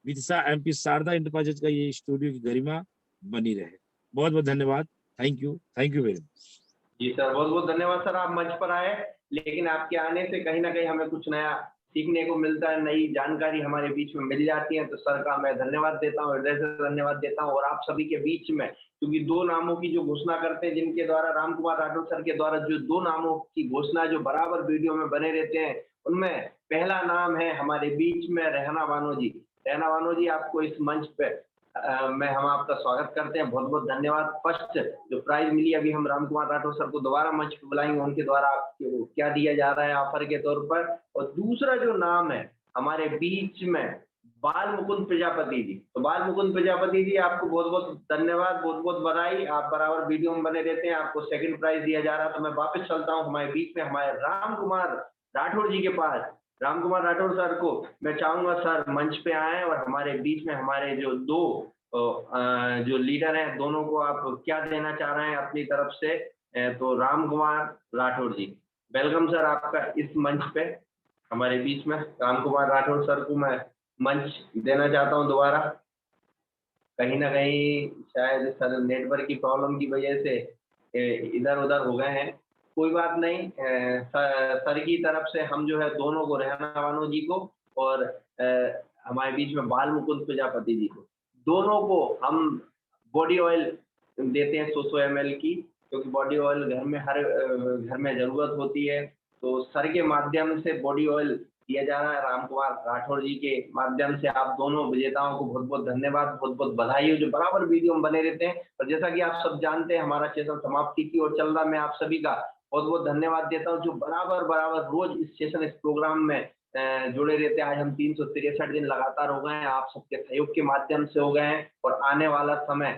S1: विदिशा एमपी शारदा इंटरप्राइजेज का ये स्टूडियो की गरिमा बनी रहे। बहुत बहुत धन्यवाद, थैंक यू वेरी मच।
S3: जी सर, बहुत बहुत धन्यवाद सर, आप मंच पर आए, लेकिन आपके आने से कहीं ना कहीं हमें कुछ नया सीखने को मिलता है, नई जानकारी हमारे बीच में मिल जाती है। तो सर का मैं धन्यवाद देता हूँ, हृदय से धन्यवाद देता हूँ। और आप सभी के बीच में, क्योंकि दो नामों की जो घोषणा करते हैं, जिनके द्वारा राम कुमार राठौर सर के द्वारा जो दो नामों की घोषणा जो बराबर वीडियो में बने रहते हैं, उनमें पहला नाम है हमारे बीच में रेहना बानो जी। रेहना बानो जी, आपको इस मंच पे हम आपका स्वागत करते हैं, बहुत बहुत धन्यवाद। फर्स्ट जो प्राइज मिली, अभी हम राम कुमार राठौर सर को दोबारा मंच पे बुलाएंगे, उनके द्वारा आपको क्या दिया जा रहा है ऑफर के तौर पर। और दूसरा जो नाम है हमारे बीच में बाल मुकुंद प्रजापति जी। तो बाल मुकुंद प्रजापति जी, आपको बहुत बहुत धन्यवाद, बहुत बहुत बधाई, आप बराबर वीडियो में बने रहते हैं, आपको सेकंड प्राइज दिया जा रहा है। तो मैं वापस चलता हूँ हमारे बीच में हमारे राम कुमार राठौर जी के पास। राम कुमार राठौर सर को मैं चाहूंगा सर मंच पे आए और हमारे बीच में हमारे जो दो जो लीडर हैं, दोनों को आप क्या देना चाह रहे हैं अपनी तरफ से। तो राम कुमार राठौर जी, वेलकम सर आपका इस मंच पे हमारे बीच में। राम कुमार राठौर सर को मैं मंच देना चाहता हूं दोबारा। कहीं ना कहीं शायद सर नेटवर्क की प्रॉब्लम की वजह से इधर उधर हो गए हैं, कोई बात नहीं, सर की तरफ से हम जो है दोनों को, रेहाना बानो जी को और हमारे बीच में बाल मुकुंद प्रजापति जी को, दोनों को हम बॉडी ऑयल देते हैं 100 ml की, क्योंकि बॉडी ऑयल घर में हर घर में जरूरत होती है। तो सर के माध्यम से बॉडी ऑयल दिया जा रहा है, राम कुमार राठौर जी के माध्यम से। आप दोनों विजेताओं को बहुत बहुत धन्यवाद, बहुत बहुत बधाई हो जो बराबर वीडियो में बने रहते हैं। और जैसा कि आप सब जानते हैं हमारा सेशन समाप्ति की ओर चल रहा है। मैं आप सभी का बहुत बहुत धन्यवाद देता हूँ जो बराबर रोज इस सेशन, इस प्रोग्राम में जुड़े रहते हैं। आज हम 363 दिन लगातार हो गए हैं, आप सबके सहयोग के माध्यम से हो गए हैं और आने वाला समय